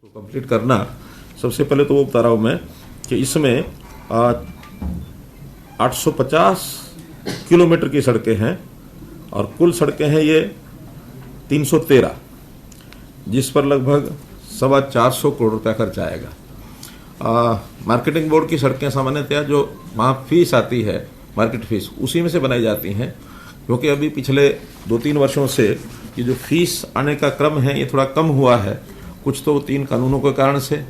Complete करना, सबसे पहले तो वो बता रहा हूँ मैं कि इसमें 850 किलोमीटर की सड़कें हैं और कुल सड़कें हैं ये 313, जिस पर लगभग 425 करोड़ रुपया खर्च आएगा। मार्केटिंग बोर्ड की सड़कें सामान्यतः जो वहाँ फीस आती है, मार्केट फीस, उसी में से बनाई जाती हैं, क्योंकि अभी पिछले 2-3 वर्षों से ये जो फीस आने का क्रम है ये थोड़ा कम हुआ है। कुछ तो 3 कानूनों के कारण से,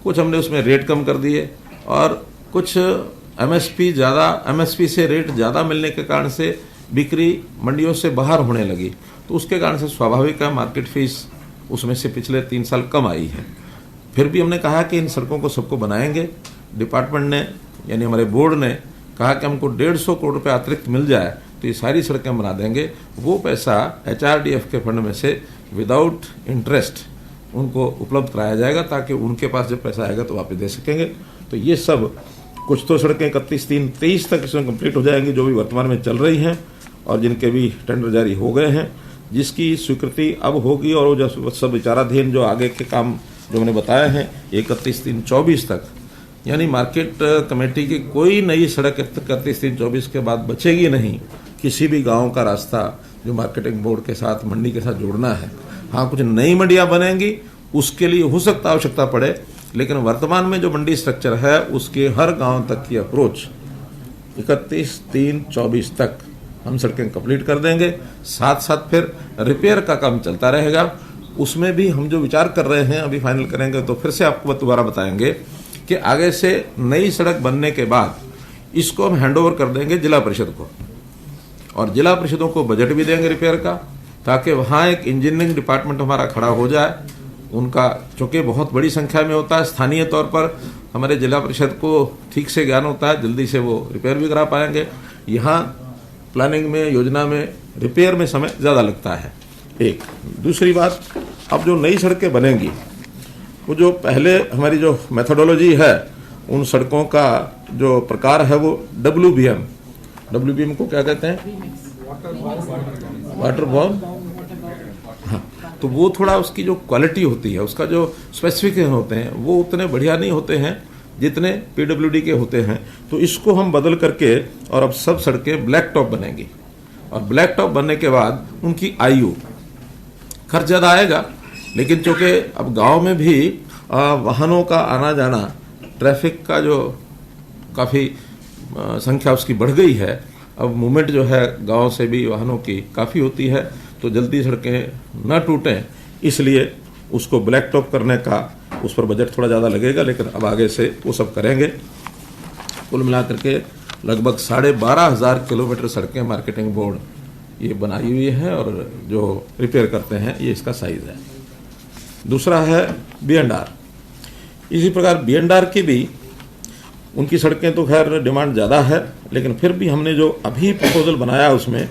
कुछ हमने उसमें रेट कम कर दिए और कुछ एमएसपी से रेट ज़्यादा मिलने के कारण से बिक्री मंडियों से बाहर होने लगी, तो उसके कारण से स्वाभाविक है मार्केट फीस उसमें से पिछले 3 साल कम आई है। फिर भी हमने कहा कि इन सड़कों को सबको बनाएंगे। डिपार्टमेंट ने यानी हमारे बोर्ड ने कहा कि हमको 150 करोड़ रुपये अतिरिक्त मिल जाए तो ये सारी सड़कें बना देंगे। वो पैसा HRDF के फंड में से विदाउट इंटरेस्ट उनको उपलब्ध कराया जाएगा, ताकि उनके पास जब पैसा आएगा तो वापस दे सकेंगे। तो ये सब कुछ तो सड़कें 31/3/23 तक इसमें कंप्लीट हो जाएंगी, जो भी वर्तमान में चल रही हैं और जिनके भी टेंडर जारी हो गए हैं, जिसकी स्वीकृति अब होगी। और वो जो सब विचाराधीन जो आगे के काम जो मैंने बताए हैं 31/3/24 तक, यानी मार्केट कमेटी की कोई नई सड़क 31/3/24 के बाद बचेगी नहीं। किसी भी गांव का रास्ता जो मार्केटिंग बोर्ड के साथ, मंडी के साथ जोड़ना है, हाँ कुछ नई मंडियां बनेंगी, उसके लिए हो सकता आवश्यकता पड़े, लेकिन वर्तमान में जो मंडी स्ट्रक्चर है उसके हर गांव तक की अप्रोच 31/3/24 तक हम सड़कें कंप्लीट कर देंगे। साथ साथ फिर रिपेयर का काम चलता रहेगा। उसमें भी हम जो विचार कर रहे हैं, अभी फाइनल करेंगे तो फिर से आपको दोबारा बताएंगे कि आगे से नई सड़क बनने के बाद इसको हम हैंडओवर कर देंगे जिला परिषद को, और जिला परिषदों को बजट भी देंगे रिपेयर का, ताकि वहाँ एक इंजीनियरिंग डिपार्टमेंट हमारा खड़ा हो जाए। उनका चूँकि बहुत बड़ी संख्या में होता है, स्थानीय तौर पर हमारे जिला परिषद को ठीक से ज्ञान होता है, जल्दी से वो रिपेयर भी करा पाएंगे। यहाँ प्लानिंग में, योजना में, रिपेयर में समय ज़्यादा लगता है। एक दूसरी बात, अब जो नई सड़कें बनेंगी, वो जो पहले हमारी जो मेथोडोलॉजी है, उन सड़कों का जो प्रकार है वो WBM को क्या कहते हैं, वाटर बॉर्न, हाँ, तो वो थोड़ा उसकी जो क्वालिटी होती है, उसका जो स्पेसिफिकेशन होते हैं, वो उतने बढ़िया नहीं होते हैं जितने PWD के होते हैं। तो इसको हम बदल करके और अब सब सड़कें ब्लैक टॉप बनेंगी, और ब्लैक टॉप बनने के बाद उनकी आयु, खर्च ज़्यादा आएगा, लेकिन चूँकि अब गांव में भी वाहनों का आना जाना, ट्रैफिक का जो काफ़ी संख्या उसकी बढ़ गई है, अब मूवमेंट जो है गांव से भी वाहनों की काफ़ी होती है, तो जल्दी सड़कें न टूटें, इसलिए उसको ब्लैक टॉप करने का उस पर बजट थोड़ा ज़्यादा लगेगा, लेकिन अब आगे से वो सब करेंगे। कुल मिलाकर के लगभग 12,500 किलोमीटर सड़कें मार्केटिंग बोर्ड ये बनाई हुई है, और जो रिपेयर करते हैं ये इसका साइज़ है। दूसरा है B&R। इसी प्रकार B&R की भी उनकी सड़कें तो खैर डिमांड ज़्यादा है, लेकिन फिर भी हमने जो अभी प्रपोजल बनाया उसमें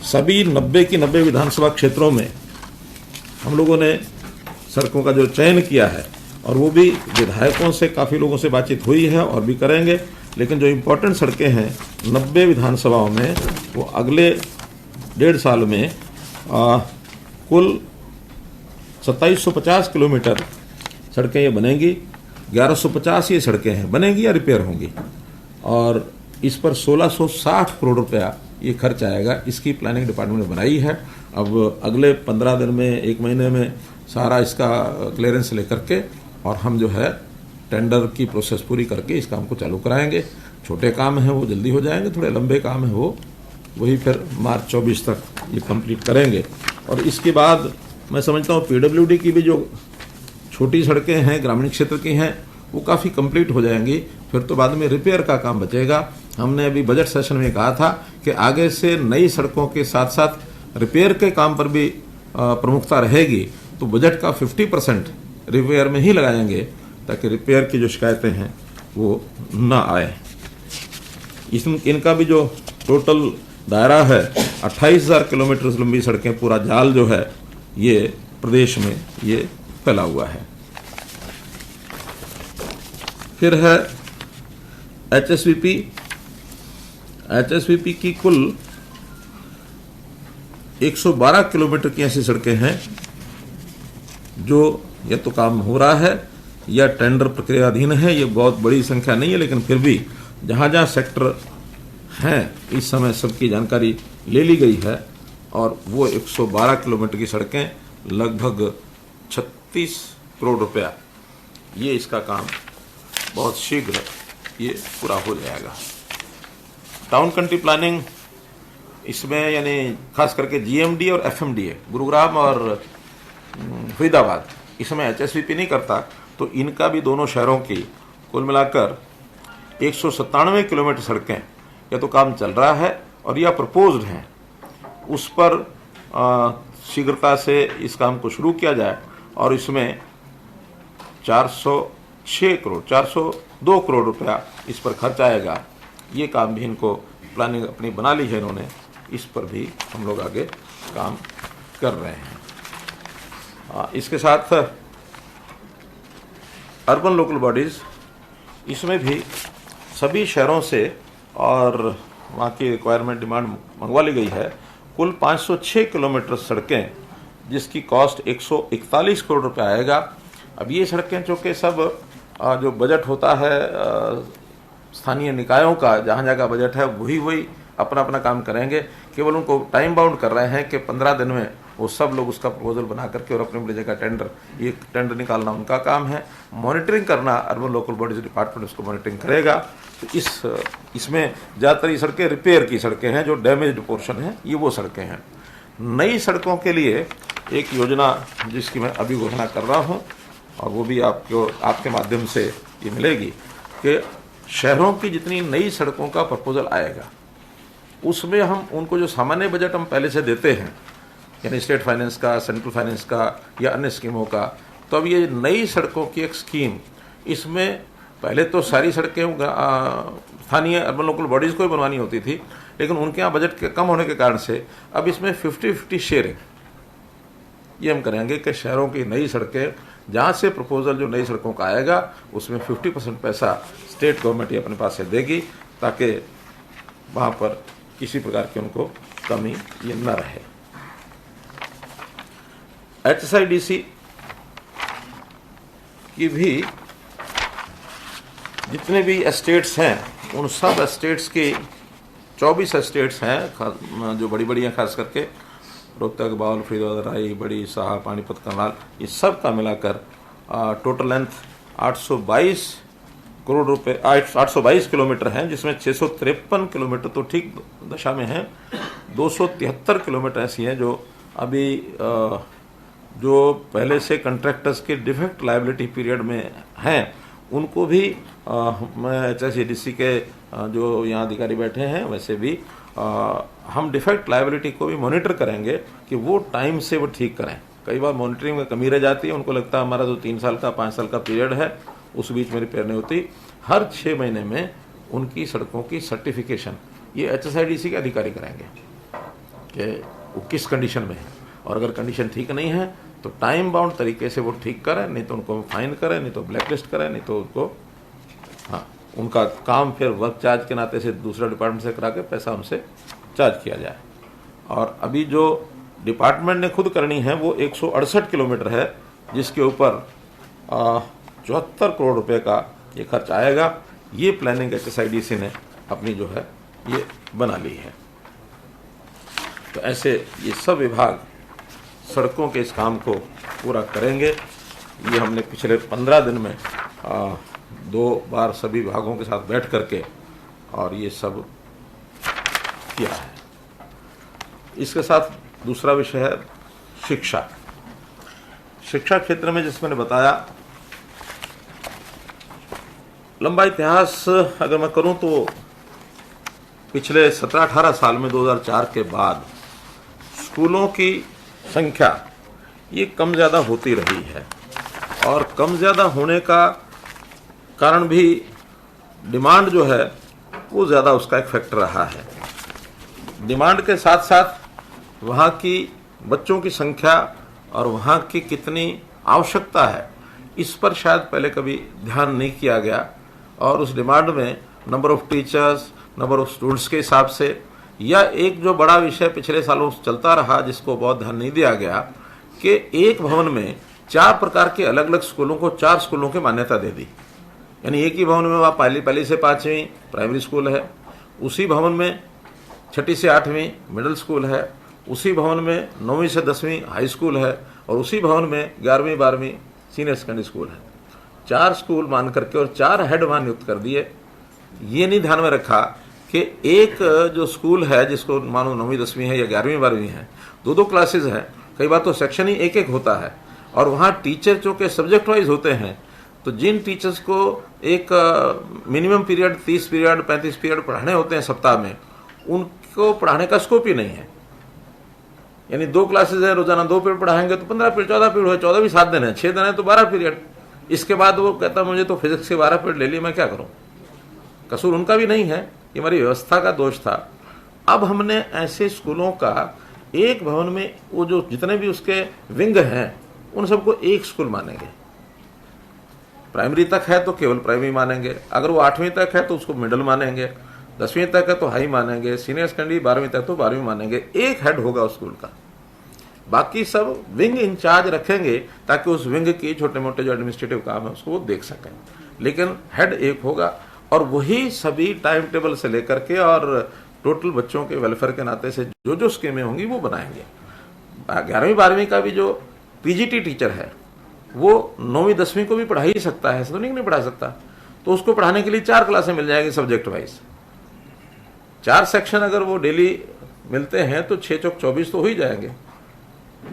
सभी 90 की 90 विधानसभा क्षेत्रों में हम लोगों ने सड़कों का जो चयन किया है, और वो भी विधायकों से, काफ़ी लोगों से बातचीत हुई है और भी करेंगे। लेकिन जो इम्पोर्टेंट सड़कें हैं 90 विधानसभाओं में, वो अगले 1.5 साल में कुल 2750 किलोमीटर सड़कें ये बनेंगी। 1150 ये सड़कें हैं बनेंगी या रिपेयर होंगी, और इस पर 1660 करोड़ रुपया ये खर्च आएगा। इसकी प्लानिंग डिपार्टमेंट ने बनाई है। अब अगले 15 दिन में, 1 महीने में सारा इसका क्लियरेंस लेकर के, और हम जो है टेंडर की प्रोसेस पूरी करके इस काम को चालू कराएंगे। छोटे काम हैं वो जल्दी हो जाएंगे, थोड़े लंबे काम हैं वो वही फिर मार्च 24 तक ये कंप्लीट करेंगे। और इसके बाद मैं समझता हूँ PWD की भी जो छोटी सड़कें हैं, ग्रामीण क्षेत्र की हैं, वो काफ़ी कंप्लीट हो जाएंगी। फिर तो बाद में रिपेयर का काम बचेगा। हमने अभी बजट सेशन में कहा था कि आगे से नई सड़कों के साथ साथ रिपेयर के काम पर भी प्रमुखता रहेगी, तो बजट का 50% रिपेयर में ही लगाएंगे, ताकि रिपेयर की जो शिकायतें हैं वो ना आए। इनका भी जो टोटल दायरा है 28,000 किलोमीटर लंबी सड़कें, पूरा जाल जो है ये प्रदेश में ये फैला हुआ है। फिर है HSVP की कुल 112 किलोमीटर की ऐसी सड़कें हैं जो या तो काम हो रहा है या टेंडर प्रक्रियाधीन है। ये बहुत बड़ी संख्या नहीं है, लेकिन फिर भी जहाँ जहाँ सेक्टर हैं इस समय सबकी जानकारी ले ली गई है और वो 112 किलोमीटर की सड़कें लगभग 36 करोड़ रुपया, ये इसका काम बहुत शीघ्र ये पूरा हो जाएगा। टाउन कंट्री प्लानिंग इसमें यानी खास करके जीएमडी और एफएमडीए गुरुग्राम और फरीदाबाद इसमें एचएसवीपी नहीं करता, तो इनका भी दोनों शहरों की कुल मिलाकर 197 किलोमीटर सड़कें या तो काम चल रहा है और या प्रपोज्ड हैं। उस पर शीघ्रता से इस काम को शुरू किया जाए और इसमें 402 करोड़ रुपया इस पर खर्च आएगा। ये काम भी इनको प्लानिंग अपनी बना ली है इन्होंने, इस पर भी हम लोग आगे काम कर रहे हैं। इसके साथ अर्बन लोकल बॉडीज़, इसमें भी सभी शहरों से और वहाँ की रिक्वायरमेंट डिमांड मंगवा ली गई है। कुल 506 किलोमीटर सड़कें जिसकी कॉस्ट 141 करोड़ रुपये आएगा। अब ये सड़कें चूँकि सब जो बजट होता है स्थानीय निकायों का, जहाँ जहाँ का बजट है वही अपना अपना काम करेंगे। केवल उनको टाइम बाउंड कर रहे हैं कि 15 दिन में वो सब लोग उसका प्रपोजल बना करके और अपनी जगह टेंडर निकालना उनका काम है। मॉनिटरिंग करना अर्बन लोकल बॉडीज डिपार्टमेंट उसको मॉनिटरिंग करेगा। तो इसमें ज़्यादातर ये सड़कें रिपेयर की सड़कें हैं, जो डैमेज्ड पोर्शन है ये वो सड़कें हैं। नई सड़कों के लिए एक योजना जिसकी मैं अभी घोषणा कर रहा हूँ और वो भी आपके माध्यम से ये मिलेगी कि शहरों की जितनी नई सड़कों का प्रपोजल आएगा उसमें हम उनको जो सामान्य बजट हम पहले से देते हैं, यानी स्टेट फाइनेंस का, सेंट्रल फाइनेंस का या अन्य स्कीमों का, तो अब ये नई सड़कों की एक स्कीम, इसमें पहले तो सारी सड़कें स्थानीय अर्बन लोकल बॉडीज़ को ही बनवानी होती थी, लेकिन उनके यहाँ बजट के कम होने के कारण से अब इसमें 50-50 शेयरिंग ये हम करेंगे कि शहरों की नई सड़कें जहाँ से प्रपोजल जो नई सड़कों का आएगा उसमें 50% पैसा स्टेट गवर्नमेंट ही अपने पास से देगी, ताकि वहाँ पर किसी प्रकार की उनको कमी ये न रहे। HSIDC की भी जितने भी एस्टेट्स हैं उन सब एस्टेट्स की 24 एस्टेट्स हैं जो बड़ी बड़ी हैं, खास करके रोहतक, बावल, फरीदाबाद, राई, बड़ी, साहा, पानीपत, करनाल, ये सब का मिलाकर टोटल लेंथ 822 करोड़ रुपए 822 किलोमीटर हैं, जिसमें 653 किलोमीटर तो ठीक दशा में हैं। 273 किलोमीटर ऐसी हैं जो अभी जो पहले से कंट्रैक्टर्स के डिफेक्ट लायबिलिटी पीरियड में हैं, उनको भी मैं HSIDC के जो यहाँ अधिकारी बैठे हैं वैसे भी हम डिफेक्ट लायबिलिटी को भी मॉनिटर करेंगे कि वो टाइम से वो ठीक करें। कई बार मॉनिटरिंग में कमी रह जाती है, उनको लगता है हमारा जो 3 साल का 5 साल का पीरियड है उस बीच में रिपेयर नहीं होती। हर 6 महीने में उनकी सड़कों की सर्टिफिकेशन ये HSIDC के अधिकारी करेंगे कि वो किस कंडीशन में है, और अगर कंडीशन ठीक नहीं है तो टाइम बाउंड तरीके से वो ठीक करें, नहीं तो उनको फाइन करें, नहीं तो ब्लैकलिस्ट करें, नहीं तो उनको उनका काम फिर वर्क चार्ज के नाते से दूसरा डिपार्टमेंट से करा के पैसा उनसे चार्ज किया जाए। और अभी जो डिपार्टमेंट ने खुद करनी है वो 168 किलोमीटर है, जिसके ऊपर 74 करोड़ रुपए का ये खर्च आएगा। ये प्लानिंग HSIDC ने अपनी जो है ये बना ली है। तो ऐसे ये सब विभाग सड़कों के इस काम को पूरा करेंगे। ये हमने पिछले 15 दिन में 2 बार सभी विभागों के साथ बैठ करके और ये सब किया है। इसके साथ दूसरा विषय है शिक्षा। शिक्षा क्षेत्र में जिस मैंने बताया, लंबा इतिहास अगर मैं करूं तो पिछले 17-18 साल में 2004 के बाद स्कूलों की संख्या ये कम ज़्यादा होती रही है, और कम ज़्यादा होने का कारण भी डिमांड जो है वो ज़्यादा उसका एक फैक्टर रहा है। डिमांड के साथ साथ वहाँ की बच्चों की संख्या और वहाँ की कितनी आवश्यकता है, इस पर शायद पहले कभी ध्यान नहीं किया गया, और उस डिमांड में number of teachers, number of students के हिसाब से, या एक जो बड़ा विषय पिछले सालों से चलता रहा जिसको बहुत ध्यान नहीं दिया गया कि एक भवन में 4 प्रकार के अलग अलग स्कूलों को 4 स्कूलों की मान्यता दे दी। यानी एक ही भवन में वहाँ पहली से 5वीं प्राइमरी स्कूल है, उसी भवन में 6ठी से 8वीं मिडिल स्कूल है, उसी भवन में 9वीं से 10वीं हाई स्कूल है, और उसी भवन में 11वीं 12वीं सीनियर सेकेंडरी स्कूल है। 4 स्कूल मान करके और 4 हेड वहाँ नियुक्त कर दिए। ये नहीं ध्यान में रखा कि एक जो स्कूल है जिसको मानो 9वीं 10वीं है या 11वीं 12वीं है, 2 क्लासेज है, कई बार तो सेक्शन ही एक होता है, और वहाँ टीचर जो के सब्जेक्ट वाइज होते हैं, तो जिन टीचर्स को एक मिनिमम पीरियड 30 पीरियड 35 पीरियड पढ़ाने होते हैं सप्ताह में, उनको पढ़ाने का स्कोप ही नहीं है। यानी 2 क्लासेज है, रोजाना 2 पीरियड पढ़ाएंगे तो 15 पीरियड 14 पीरियड है, 14 भी 7 दिन है, 6 दिन है तो 12 पीरियड। इसके बाद वो कहता मुझे तो फिजिक्स के 12 पीरियड ले लिए, मैं क्या करूं। कसूर उनका भी नहीं है, ये हमारी व्यवस्था का दोष था। अब हमने ऐसे स्कूलों का एक भवन में वो जो जितने भी उसके विंग हैं उन सबको एक स्कूल मानेंगे। प्राइमरी तक है तो केवल प्राइमरी मानेंगे, अगर वो 8वीं तक है तो उसको मिडिल मानेंगे, 10वीं तक है तो हाई मानेंगे, सीनियर सेकेंडरी 12वीं तक तो 12वीं मानेंगे। एक हेड होगा उस स्कूल का, बाकी सब विंग इंचार्ज रखेंगे ताकि उस विंग की छोटे मोटे जो एडमिनिस्ट्रेटिव काम है उसको वो देख सकें, लेकिन हेड एक होगा और वही सभी टाइम टेबल से लेकर के और टोटल बच्चों के वेलफेयर के नाते से जो जो स्कीमें होंगी वो बनाएंगे। 11वीं 12वीं का भी जो पीजीटी टीचर है वो 9वीं 10वीं को भी पढ़ा ही सकता है, ऐसा तो नहीं पढ़ा सकता, तो उसको पढ़ाने के लिए 4 क्लासें मिल जाएगी सब्जेक्ट वाइज। 4 सेक्शन अगर वो डेली मिलते हैं तो 6 चौक 24 तो हो ही जाएंगे।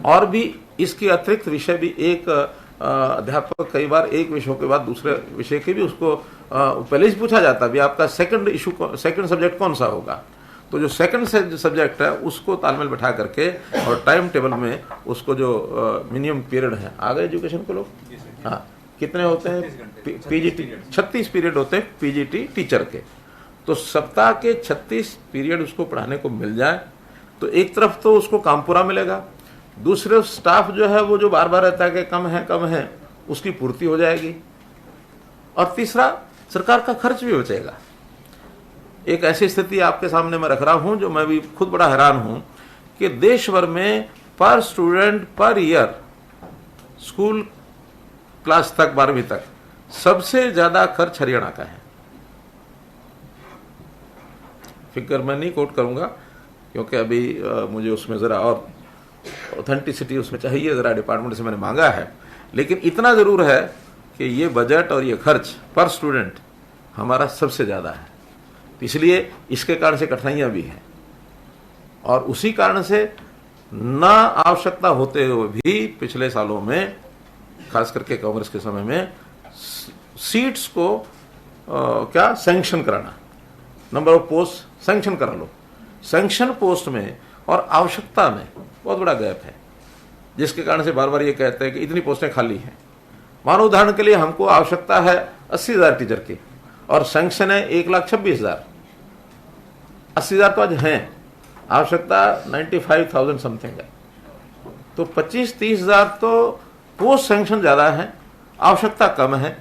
और भी इसके अतिरिक्त विषय भी एक अध्यापक कई बार एक विषयों के बाद दूसरे विषय के भी उसको पहले ही पूछा जाता है भी आपका सेकंड सब्जेक्ट कौन सा होगा, तो जो सेकंड सब्जेक्ट है उसको तालमेल बैठा करके और टाइम टेबल में उसको जो मिनिमम पीरियड है आगे एजुकेशन को लोग हाँ कितने होते हैं पीजीटी 36 पीरियड होते हैं पीजीटी टीचर के, तो सप्ताह के 36 पीरियड उसको पढ़ाने को मिल जाए तो एक तरफ तो उसको काम पूरा मिलेगा, दूसरे स्टाफ जो है वो जो बार बार रहता है कि कम है उसकी पूर्ति हो जाएगी, और तीसरा सरकार का खर्च भी बचेगा। एक ऐसी स्थिति आपके सामने मैं रख रहा हूं जो मैं भी खुद बड़ा हैरान हूं कि देश भर में पर student per year school class तक 12वीं तक सबसे ज्यादा खर्च हरियाणा का है। फिगर मैं नहीं कोट करूंगा क्योंकि अभी मुझे उसमें जरा और ऑथेंटिसिटी उसमें चाहिए, जरा डिपार्टमेंट से मैंने मांगा है, लेकिन इतना जरूर है कि ये बजट और ये खर्च पर स्टूडेंट हमारा सबसे ज्यादा है, इसलिए इसके कारण से कठिनाइयां भी हैं। और उसी कारण से ना आवश्यकता होते हुए भी पिछले सालों में खास करके कांग्रेस के समय में सीट्स को क्या सैंक्शन कराना, नंबर ऑफ पोस्ट सैंक्शन करा लो, सैंक्शन पोस्ट में और आवश्यकता में बहुत बड़ा गैप है, जिसके कारण से बार बार ये कहते हैं कि इतनी पोस्टें खाली हैं। मानो उदाहरण के लिए हमको आवश्यकता है 80,000 टीचर की और सैंक्शन है 1,26,000। 80,000 तो आज हैं, आवश्यकता 95,000 समथिंग है, तो 25-30,000 तो पोस्ट सैंक्शन ज्यादा है, आवश्यकता कम है।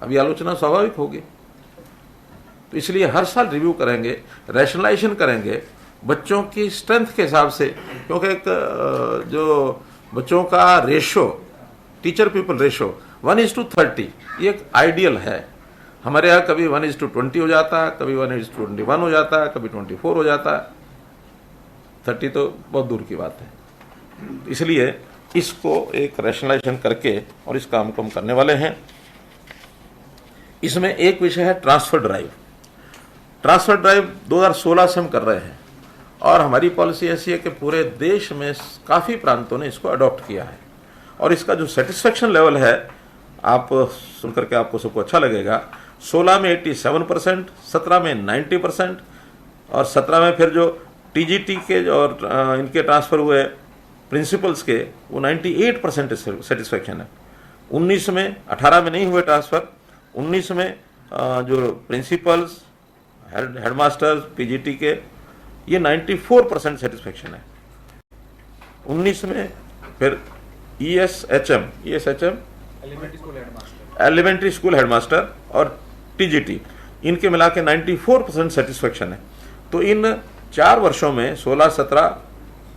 अभी आलोचना स्वाभाविक होगी, तो इसलिए हर साल रिव्यू करेंगे, रैशनलाइजेशन करेंगे बच्चों की स्ट्रेंथ के हिसाब से, क्योंकि एक जो बच्चों का रेशो टीचर पीपल रेशो 1:30 ये एक आइडियल है। हमारे यहाँ कभी 1:20 हो जाता है, कभी 1:21 हो जाता है, कभी 24 हो जाता है, 30 तो बहुत दूर की बात है। इसलिए इसको एक रैशनलाइजेशन करके और इस काम को हम करने वाले हैं। इसमें एक विषय है ट्रांसफर ड्राइव। ट्रांसफर ड्राइव 2016 से हम कर रहे हैं और हमारी पॉलिसी ऐसी है कि पूरे देश में काफी प्रांतों ने इसको अडॉप्ट किया है और इसका जो सेटिस्फेक्शन लेवल है आप सुनकर के आपको सबको अच्छा लगेगा। 16 में 87%, 17 में 90% और 17 में फिर जो टीजीटी के और इनके ट्रांसफर हुए प्रिंसिपल्स के वो 98% सेटिस्फेक्शन है। 19 में 18 में नहीं हुए ट्रांसफर, 19 में जो प्रिंसिपल्स हेडमास्टर्स पीजीटी के ये 94% सेटिस्फेक्शन है। 19 में फिर ESHM एलिमेंट्री स्कूल हेडमास्टर और टीजीटी इनके मिला के 94% सेटिस्फेक्शन है। तो इन 4 वर्षों में 16, 17,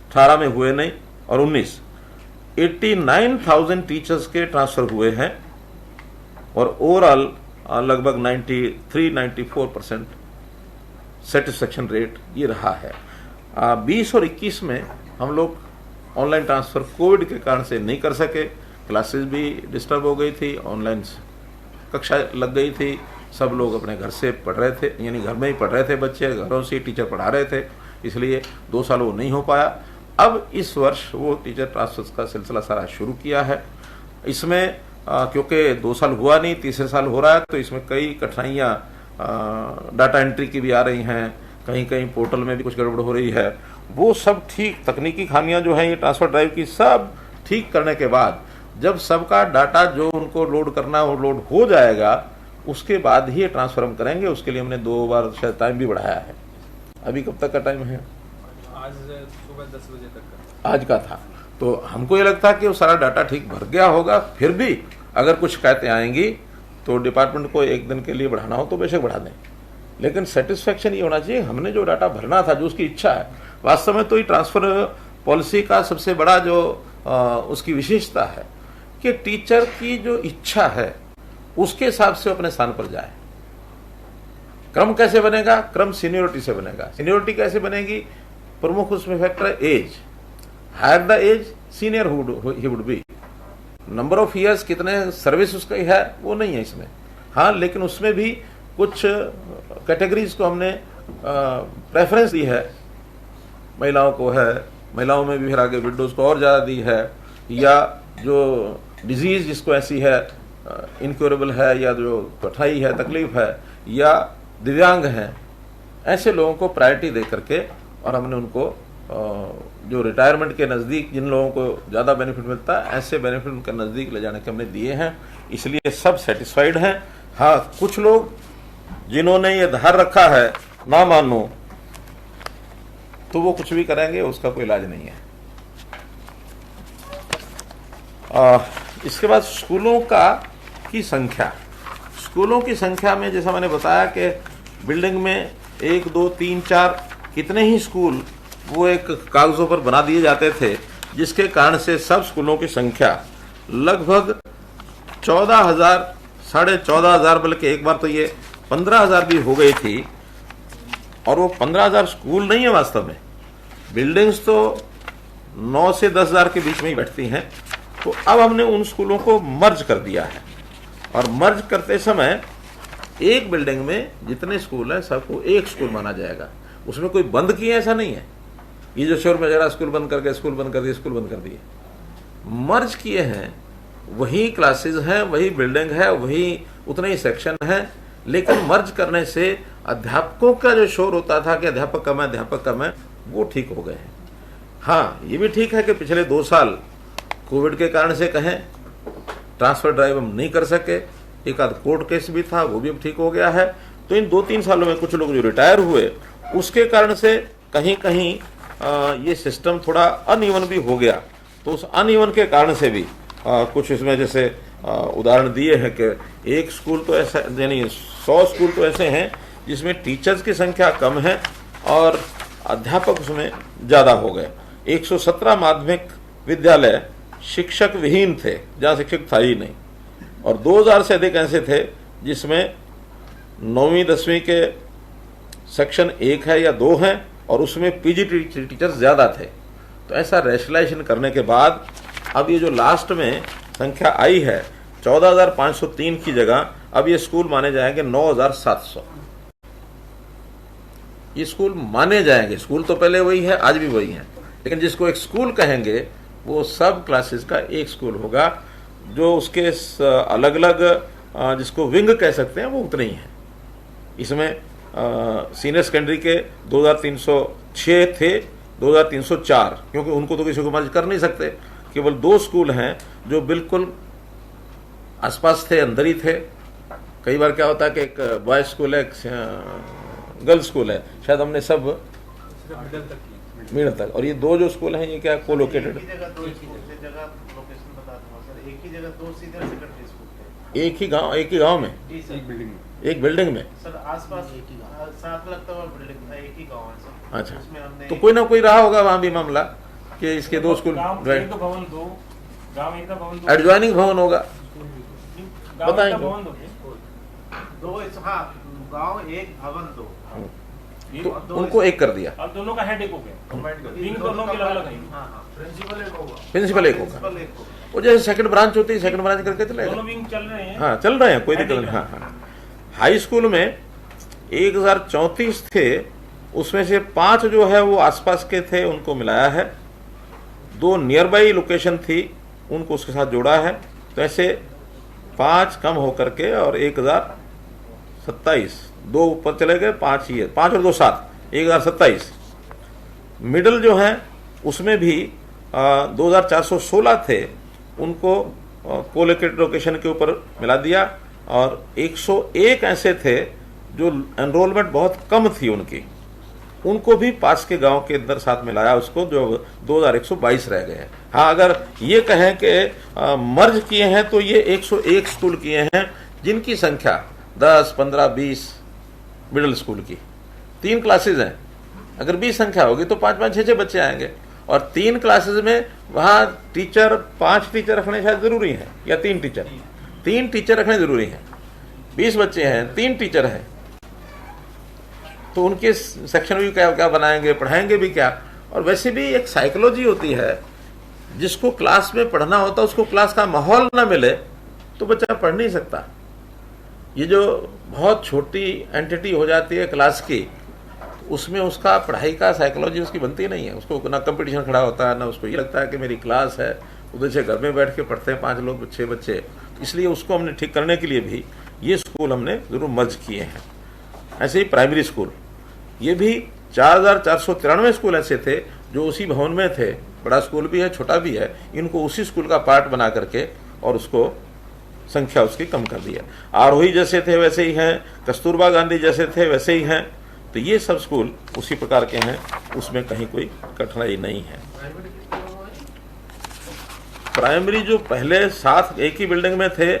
18 में हुए नहीं और 19 89,000 टीचर्स के ट्रांसफर हुए हैं और ओवरऑल लगभग 93-94% सेटिस्फेक्शन रेट ये रहा है। 20 और 21 में हम लोग ऑनलाइन ट्रांसफर कोविड के कारण से नहीं कर सके, क्लासेस भी डिस्टर्ब हो गई थी, ऑनलाइन कक्षा लग गई थी, सब लोग अपने घर से पढ़ रहे थे, यानी घर में ही पढ़ रहे थे, बच्चे घरों से टीचर पढ़ा रहे थे, इसलिए 2 साल वो नहीं हो पाया। अब इस वर्ष वो टीचर ट्रांसफर का सिलसिला सारा शुरू किया है। इसमें क्योंकि 2 साल हुआ नहीं, तीसरे साल हो रहा है, तो इसमें कई कठिनाइयाँ डाटा एंट्री की भी आ रही हैं, कहीं कहीं पोर्टल में भी कुछ गड़बड़ हो रही है। वो सब ठीक, तकनीकी खामियां जो हैं ये ट्रांसफर ड्राइव की सब ठीक करने के बाद जब सबका डाटा जो उनको लोड करना वो लोड हो जाएगा, उसके बाद ही ये ट्रांसफर हम करेंगे। उसके लिए हमने 2 बार शायद टाइम भी बढ़ाया है। अभी कब तक का टाइम है? आज सुबह 10 बजे तक का आज का था। तो हमको ये लगता है कि वो सारा डाटा ठीक भर गया होगा। फिर भी अगर कुछ शिकायतें आएंगी तो डिपार्टमेंट को 1 दिन के लिए बढ़ाना हो तो बेशक बढ़ा दें, लेकिन सेटिस्फेक्शन ये होना चाहिए हमने जो डाटा भरना था, जो उसकी इच्छा है। वास्तव में तो ये ट्रांसफर पॉलिसी का सबसे बड़ा जो उसकी विशेषता है कि टीचर की जो इच्छा है उसके हिसाब से अपने स्थान पर जाए। क्रम कैसे बनेगा? क्रम सीनियोरिटी से बनेगा। सीनियोरिटी कैसे बनेगी? प्रमुख उसमें फैक्टर है age. Higher the age senior he would be. Number of years, कितने सर्विस उसका है, वो नहीं है इसमें। हाँ, लेकिन उसमें भी कुछ कैटेगरीज को हमने प्रेफरेंस दी है। महिलाओं को है, महिलाओं में भी फिर आगे विडोज को और ज़्यादा दी है, या जो डिजीज जिसको ऐसी है इनक्योरेबल है, या जो कठिनाई है, तकलीफ है, या दिव्यांग हैं, ऐसे लोगों को प्रायोरिटी दे करके, और हमने उनको जो रिटायरमेंट के नज़दीक जिन लोगों को ज़्यादा बेनिफिट मिलता है, ऐसे बेनिफिट उनके नज़दीक ले जाने के हमने दिए हैं। इसलिए सब सेटिस्फाइड हैं। हाँ, कुछ लोग जिन्होंने ये धार रखा है ना मानो, तो वो कुछ भी करेंगे, उसका कोई इलाज नहीं है। इसके बाद स्कूलों की संख्या। स्कूलों की संख्या में जैसा मैंने बताया कि बिल्डिंग में 1, 2, 3, 4 कितने ही स्कूल वो एक कागजों पर बना दिए जाते थे, जिसके कारण से सब स्कूलों की संख्या लगभग 14,000, 14,500, बल्कि एक बार तो ये 15,000 भी हो गई थी। और वो 15,000 स्कूल नहीं है, वास्तव में बिल्डिंग्स तो 9 से 10,000 के बीच में ही बैठती हैं। तो अब हमने उन स्कूलों को मर्ज कर दिया है, और मर्ज करते समय एक बिल्डिंग में जितने स्कूल हैं सबको एक स्कूल माना जाएगा। उसमें कोई बंद किए ऐसा नहीं है, ये जो शोर में जरा स्कूल बंद करके स्कूल बंद कर दिए, स्कूल बंद कर दिए। मर्ज किए हैं, वही क्लासेस हैं, वही बिल्डिंग है, वही उतने ही सेक्शन हैं, लेकिन मर्ज करने से अध्यापकों का जो शोर होता था कि अध्यापक कम है, अध्यापक कम है, वो ठीक हो गए हैं। हाँ, ये भी ठीक है कि पिछले 2 साल कोविड के कारण से कहें ट्रांसफर ड्राइव हम नहीं कर सके, एक आध कोर्ट केस भी था, वो भी अब ठीक हो गया है। तो इन 2-3 सालों में कुछ लोग जो रिटायर हुए, उसके कारण से कहीं कहीं ये सिस्टम थोड़ा अनइवन भी हो गया। तो उस अनइवन के कारण से भी कुछ इसमें जैसे उदाहरण दिए हैं कि एक स्कूल तो ऐसा, यानी 100 स्कूल तो ऐसे हैं जिसमें टीचर्स की संख्या कम है और अध्यापक उसमें ज़्यादा हो गए। 117 माध्यमिक विद्यालय शिक्षक विहीन थे, जहाँ शिक्षक था ही नहीं, और 2000 से अधिक ऐसे थे जिसमें 9वीं 10वीं के सेक्शन 1 है या 2 हैं, और उसमें पीजी टीचर्स ज़्यादा थे। तो ऐसा रैशनलाइजेशन करने के बाद अब ये जो लास्ट में संख्या आई है 14,503 की जगह अब ये स्कूल माने जाएंगे 9,700। ये स्कूल माने जाएंगे। स्कूल तो पहले वही है, आज भी वही है, लेकिन जिसको एक स्कूल कहेंगे वो सब क्लासेस का एक स्कूल होगा। जो उसके अलग अलग जिसको विंग कह सकते हैं वो उतने ही हैं। इसमें सीनियर सेकेंडरी के 2,306 थे, 2,304, क्योंकि उनको तो किसी को मर्ज कर नहीं सकते। केवल 2 स्कूल हैं जो बिल्कुल आसपास थे, अंदर ही थे। कई बार क्या होता है कि एक बॉयज स्कूल है, एक गर्ल्स स्कूल है, शायद हमने सब मिडल तक, और ये 2 जो स्कूल हैं ये क्या कोलोकेटेड, एक ही गांव में, एक बिल्डिंग में सर, आसपास 7 लगता हुआ बिल्डिंग था, एक ही गांव है सर। अच्छा, तो कोई ना कोई रहा होगा वहां भी मामला कि इसके 2 स्कूल, भवन 2 गांव एक भवन एडजॉइनिंग भवन होगा। गांव बताएंगे। एक भवन दो दो हाँ गांव एक भवन दो तो उनको एक कर दिया, अब दोनों का हेड एक हो गया, विंग दोनों के अलग अलग है। प्रिंसिपल एक होगा। प्रिंसिपल एक होगा। प्रिंसिपल एक होगा। वो जैसे सेकंड ब्रांच होती है, सेकंड ब्रांच करके चलेगा। दोनों विंग चल रहे हैं। हाँ चल रहे हैं, कोई दिक्कत नहीं। हाँ हाँ। हाई स्कूल में 1034 थे, उसमें से 5 जो है वो आसपास के थे, उनको मिलाया है। 2 नियर बाई लोकेशन थी, उनको उसके साथ जोड़ा है। तो ऐसे 5 कम होकर के और 1027, 2 ऊपर चले गए, 5 ही है, 5 और 2 7, 1027। मिडल जो है उसमें भी 2416 थे, उनको कोलोकेटेड लोकेशन के ऊपर मिला दिया। और 101 ऐसे थे जो एनरोलमेंट बहुत कम थी उनकी, उनको भी पास के गांव के अंदर साथ मिलाया उसको, जो 2122 रह गए हैं। हाँ, अगर ये कहें कि मर्ज किए हैं तो ये 101 स्कूल किए हैं, जिनकी संख्या 10, 15, 20 मिडिल स्कूल की 3 क्लासेज हैं। अगर 20 संख्या होगी तो 5-5, 6-6 बच्चे आएंगे। और 3 क्लासेज में वहाँ टीचर 5 टीचर रखने शायद जरूरी है, या 3 टीचर, 3 टीचर रखने जरूरी हैं। 20 बच्चे हैं, 3 टीचर हैं, तो उनके सेक्शन भी क्या क्या बनाएंगे, पढ़ाएंगे भी क्या। और वैसे भी एक साइकोलॉजी होती है, जिसको क्लास में पढ़ना होता है उसको क्लास का माहौल ना मिले तो बच्चा पढ़ नहीं सकता। ये जो बहुत छोटी एंटिटी हो जाती है क्लास की, उसमें उसका पढ़ाई का साइकोलॉजी उसकी बनती नहीं है। उसको ना कंपटीशन खड़ा होता है, ना उसको ये लगता है कि मेरी क्लास है, उधर से घर में बैठ के पढ़ते हैं 5 लोग, 6 बच्चे। इसलिए उसको हमने ठीक करने के लिए भी ये स्कूल हमने जरूर मर्ज किए हैं। ऐसे ही प्राइमरी स्कूल, ये भी 4493 स्कूल ऐसे थे जो उसी भवन में थे। बड़ा स्कूल भी है, छोटा भी है, इनको उसी स्कूल का पार्ट बना करके और उसको संख्या उसकी कम कर दी है। आरोही जैसे थे वैसे ही हैं, कस्तूरबा गांधी जैसे थे वैसे ही हैं। तो ये सब स्कूल उसी प्रकार के हैं, उसमें कहीं कोई कठिनाई नहीं है। प्राइमरी जो पहले 7 एक ही बिल्डिंग में थे,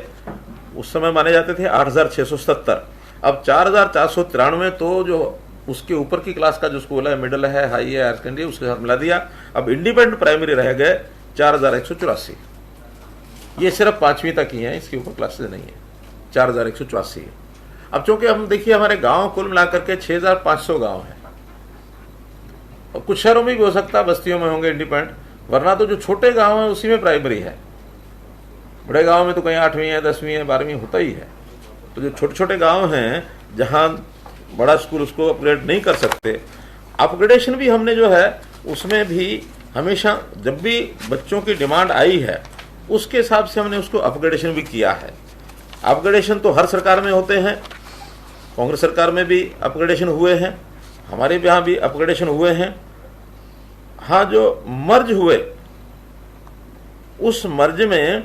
उस समय माने जाते थे 8670, अब 4493, तो जो उसके ऊपर की क्लास का जो स्कूल है, मिडिल है, हाई है, हायर सेकेंडरी, उसके साथ मिला दिया। अब इंडिपेंडेंट प्राइमरी रह गए 4184। ये सिर्फ 5वीं तक ही है, इसके ऊपर क्लासेज नहीं है, 4184 है। अब चूंकि हम देखिए हमारे गांव कुल मिलाकर के 6500 गांव हैं, और कुछ शहरों में भी हो सकता है, बस्तियों में होंगे इंडिपेंडेंट, वरना तो जो छोटे गांव है उसी में प्राइमरी है। बड़े गांव में तो कहीं 8वीं है, 10वीं है, 12वीं होता ही है। तो जो छोटे छोटे गांव हैं जहां बड़ा स्कूल उसको अपग्रेड नहीं कर सकते, अपग्रेडेशन भी हमने जो है उसमें भी हमेशा जब भी बच्चों की डिमांड आई है उसके हिसाब से हमने उसको अपग्रेडेशन भी किया है। अपग्रेडेशन तो हर सरकार में होते हैं, कांग्रेस सरकार में भी अपग्रेडेशन हुए हैं, हमारे यहाँ भी अपग्रेडेशन हुए हैं। हाँ, जो मर्ज हुए उस मर्ज में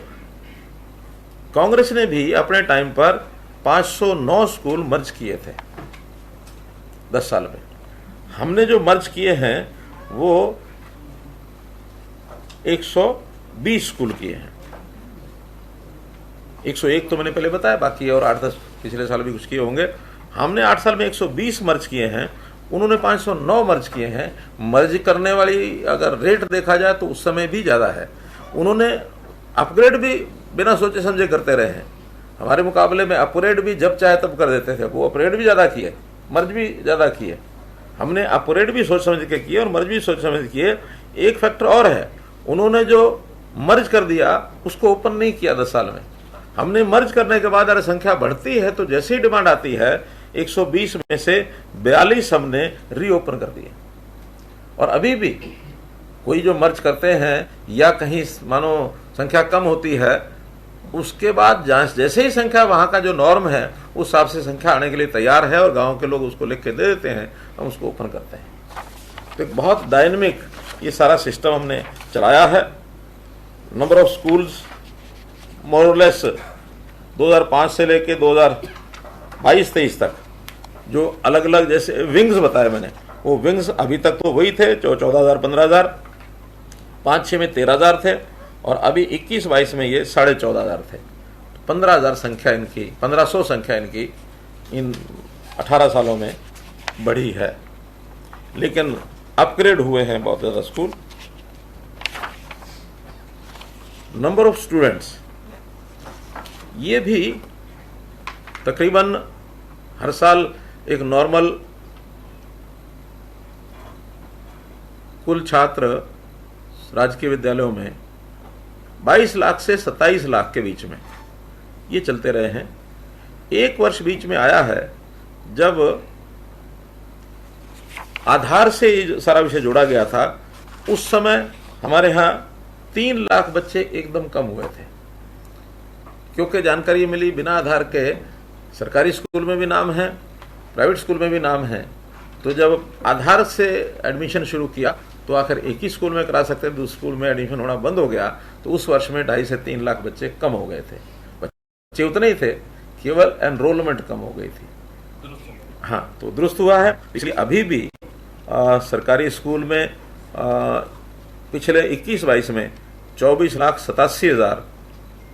कांग्रेस ने भी अपने टाइम पर 509 स्कूल मर्ज किए थे 10 साल में। हमने जो मर्ज किए हैं वो 120 स्कूल किए हैं। 101 तो मैंने पहले बताया, बाकी और 8-10 पिछले साल भी कुछ किए होंगे। हमने 8 साल में 120 मर्ज किए हैं, उन्होंने 509 मर्ज किए हैं। मर्ज करने वाली अगर रेट देखा जाए तो उस समय भी ज़्यादा है। उन्होंने अपग्रेड भी बिना सोचे समझे करते रहे हैं। हमारे मुकाबले में अपग्रेड भी जब चाहे तब कर देते थे, वो अपग्रेड भी ज़्यादा किए, मर्ज भी ज़्यादा किए। हमने अपग्रेड भी सोच समझ के किए और मर्ज भी सोच समझ किए। एक फैक्टर और है, उन्होंने जो मर्ज कर दिया उसको ओपन नहीं किया 10 साल में। हमने मर्ज करने के बाद अगर संख्या बढ़ती है तो जैसे ही डिमांड आती है 120 में से 42 हमने रीओपन कर दिए। और अभी भी कोई जो मर्ज करते हैं या कहीं मानो संख्या कम होती है, उसके बाद जैसे ही संख्या वहाँ का जो नॉर्म है उस हिसाब से संख्या आने के लिए तैयार है और गांव के लोग उसको लिख के दे देते हैं, हम उसको ओपन करते हैं। तो एक बहुत डायनेमिक ये सारा सिस्टम हमने चलाया है। नंबर ऑफ स्कूल्स मोरलेस 2005 से लेके 2022-23 तक जो अलग अलग जैसे विंग्स बताए मैंने, वो विंग्स अभी तक तो वही थे 14,000 15,000, 5-6 में 13,000 थे और अभी 21-22 में ये 14,500 थे। 15,000 संख्या इनकी, 1500 संख्या इनकी इन 18 सालों में बढ़ी है। लेकिन अपग्रेड हुए हैं बहुत ज़्यादा स्कूल। नंबर ऑफ स्टूडेंट्स, ये भी तकरीबन हर साल एक नॉर्मल कुल छात्र राजकीय विद्यालयों में 22 लाख से 27 लाख के बीच में ये चलते रहे हैं। एक वर्ष बीच में आया है जब आधार से ये सारा विषय जोड़ा गया था। उस समय हमारे यहाँ 3 लाख बच्चे एकदम कम हुए थे, क्योंकि जानकारी मिली बिना आधार के सरकारी स्कूल में भी नाम है, प्राइवेट स्कूल में भी नाम है। तो जब आधार से एडमिशन शुरू किया तो आखिर एक ही स्कूल में करा सकते, दूसरे स्कूल में एडमिशन होना बंद हो गया। तो उस वर्ष में 2.5 से 3 लाख बच्चे कम हो गए थे। बच्चे उतने ही थे, केवल एनरोलमेंट कम हो गई थी। हाँ, तो दुरुस्त हुआ है। इसलिए अभी भी सरकारी स्कूल में पिछले 21-22 में 24,87,000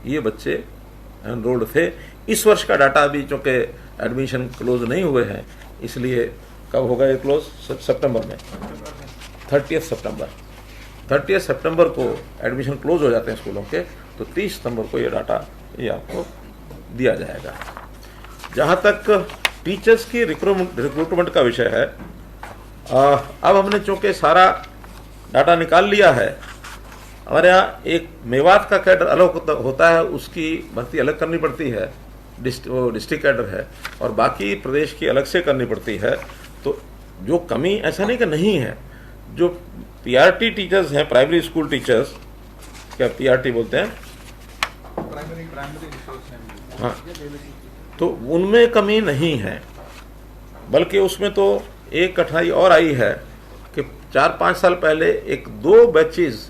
ये बच्चे एनरोल्ड थे। इस वर्ष का डाटा अभी चूंकि एडमिशन क्लोज नहीं हुए हैं, इसलिए कब होगा ये क्लोज? सितंबर में 30 सितंबर को एडमिशन क्लोज हो जाते हैं स्कूलों के। तो 30 सितंबर को ये डाटा ये आपको दिया जाएगा। जहाँ तक टीचर्स की रिक्रूटमेंट का विषय है, अब हमने चूंकि सारा डाटा निकाल लिया है। हमारे यहाँ एक मेवात का कैडर अलग होता है, उसकी भर्ती अलग करनी पड़ती है, वो डिस्ट्रिक्ट कैडर है, और बाकी प्रदेश की अलग से करनी पड़ती है। तो जो कमी ऐसा नहीं कि नहीं है, जो पीआरटी टीचर्स हैं, प्राइमरी स्कूल टीचर्स, क्या पीआरटी बोलते हैं, हाँ, तो उनमें कमी नहीं है, बल्कि उसमें तो एक कठिनाई और आई है कि 4-5 साल पहले 1-2 बैचेस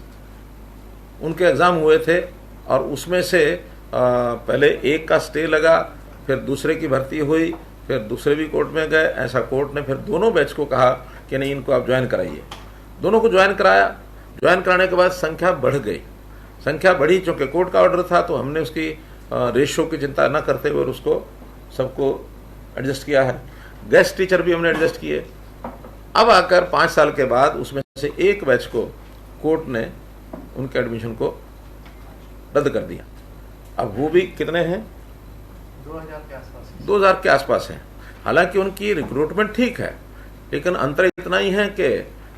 उनके एग्जाम हुए थे, और उसमें से पहले एक का स्टे लगा, फिर दूसरे की भर्ती हुई, फिर दूसरे भी कोर्ट में गए। ऐसा कोर्ट ने फिर दोनों बैच को कहा कि नहीं, इनको आप ज्वाइन कराइए। दोनों को ज्वाइन कराया। ज्वाइन कराने के बाद संख्या बढ़ गई। संख्या बढ़ी, चूंकि कोर्ट का ऑर्डर था, तो हमने उसकी रेशियो की चिंता न करते हुए उसको सबको एडजस्ट किया है। गेस्ट टीचर भी हमने एडजस्ट किए। अब आकर 5 साल के बाद उसमें से एक बैच को कोर्ट ने उनके एडमिशन को रद्द कर दिया। अब वो भी कितने हैं? 2000 के आसपास हैं। हालांकि उनकी रिक्रूटमेंट ठीक है, लेकिन अंतर इतना ही है कि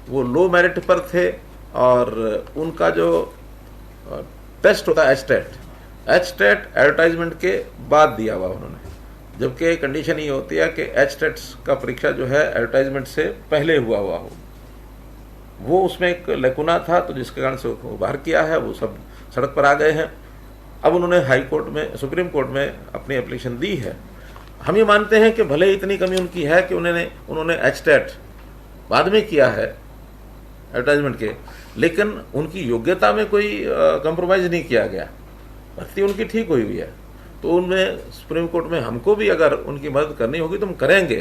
वो लो मेरिट पर थे, और उनका जो टेस्ट होता है एच टेट एडवर्टाइजमेंट के बाद दिया हुआ उन्होंने, जबकि कंडीशन ये होती है कि एच टेट का परीक्षा जो है एडवर्टाइजमेंट से पहले हुआ हो। वो उसमें एक लेकुना था, तो जिसके कारण से वो बाहर किया है। वो सब सड़क पर आ गए हैं। अब उन्होंने हाई कोर्ट में, सुप्रीम कोर्ट में अपनी एप्लीकेशन दी है। हम ये मानते हैं कि भले इतनी कमी उनकी है कि उन्होंने एच टेट बाद में किया है एडवर्टाइजमेंट के, लेकिन उनकी योग्यता में कोई कंप्रोमाइज नहीं किया गया। भर्ती उनकी ठीक हुई है। तो उनमें सुप्रीम कोर्ट में हमको भी अगर उनकी मदद करनी होगी तो हम करेंगे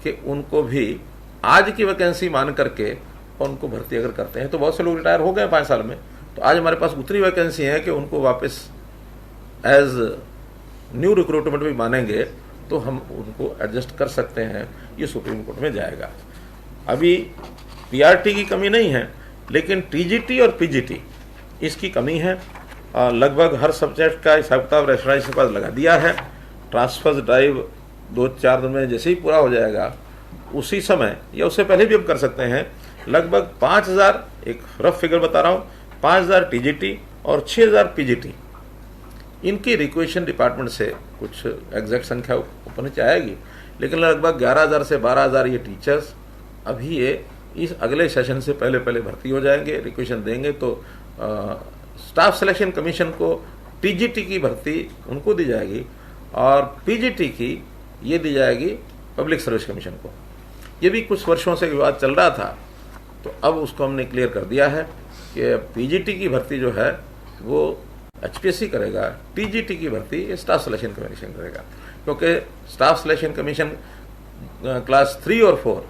कि उनको भी आज की वैकेंसी मान करके और उनको भर्ती अगर करते हैं। तो बहुत से लोग रिटायर हो गए 5 साल में, तो आज हमारे पास उतनी वैकेंसी है कि उनको वापस एज न्यू रिक्रूटमेंट भी मानेंगे, तो हम उनको एडजस्ट कर सकते हैं। ये सुप्रीम कोर्ट में जाएगा। अभी पीआरटी की कमी नहीं है, लेकिन टीजीटी और पीजीटी इसकी कमी है। लगभग हर सब्जेक्ट का हिसाब किताब रेशनलाइज के पास लगा दिया है। ट्रांसफर ड्राइव 2-4 दिन में जैसे ही पूरा हो जाएगा, उसी समय या उससे पहले भी हम कर सकते हैं। लगभग 5000, एक रफ फिगर बता रहा हूँ, 5000 टीजीटी और 6000 पीजीटी, इनकी रिक्वेशन डिपार्टमेंट से कुछ एग्जैक्ट संख्या ऊपर नीचे आएगी, लेकिन लगभग 11,000 से 12,000 ये टीचर्स अभी ये इस अगले सेशन से पहले भर्ती हो जाएंगे, रिक्वेशन देंगे। तो स्टाफ सिलेक्शन कमीशन को टीजीटी की भर्ती उनको दी जाएगी, और पीजीटी की ये दी जाएगी पब्लिक सर्विस कमीशन को। ये भी कुछ वर्षों से विवाद चल रहा था, तो अब उसको हमने क्लियर कर दिया है कि पीजीटी की भर्ती जो है वो एचपीएससी करेगा, टीजीटी की भर्ती स्टाफ सिलेक्शन कमीशन करेगा। क्योंकि स्टाफ सिलेक्शन कमीशन क्लास 3 और 4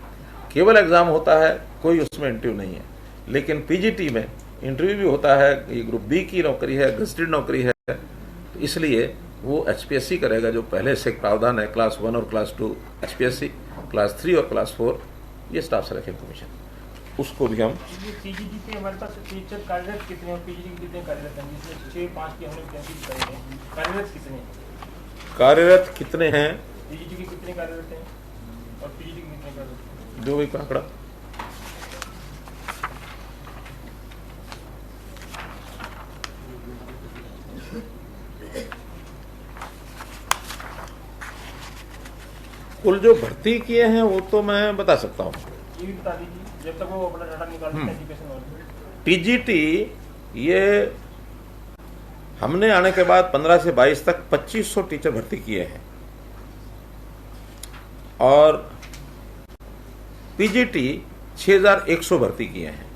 केवल एग्जाम होता है, कोई उसमें इंटरव्यू नहीं है। लेकिन पीजीटी में इंटरव्यू भी होता है। ये ग्रुप बी की नौकरी है, गजेटेड नौकरी है, तो इसलिए वो एचपीएससी करेगा। जो पहले से प्रावधान है, क्लास 1 और क्लास 2 एचपीएससी, क्लास 3 और क्लास 4 ये स्टाफ सिलेक्शन कमीशन। उसको भी हम पीजीटी पे हमारे पास टीचर कार्यरत कितने और पीजीटी कितने कार्यरत हैं, जिसमें 6-5 की हमने वैकेंसी बताई है, कार्यरत कितने हैं, कार्यरत कितने हैं, पीजीटी के कितने कार्यरत हैं और पीजीटी के कितने कार्यरत हैं। जो भी आंकड़ा कुल जो भर्ती किए हैं वो तो मैं बता सकता हूँ। ये भी बता दीजिए जब तक वो अपना डाटा निकालते हैं एजुकेशन वाले। टीजीटी ये हमने आने के बाद 15 से 22 तक 2500 टीचर भर्ती किए हैं और पीजीटी 6100 भर्ती किए हैं।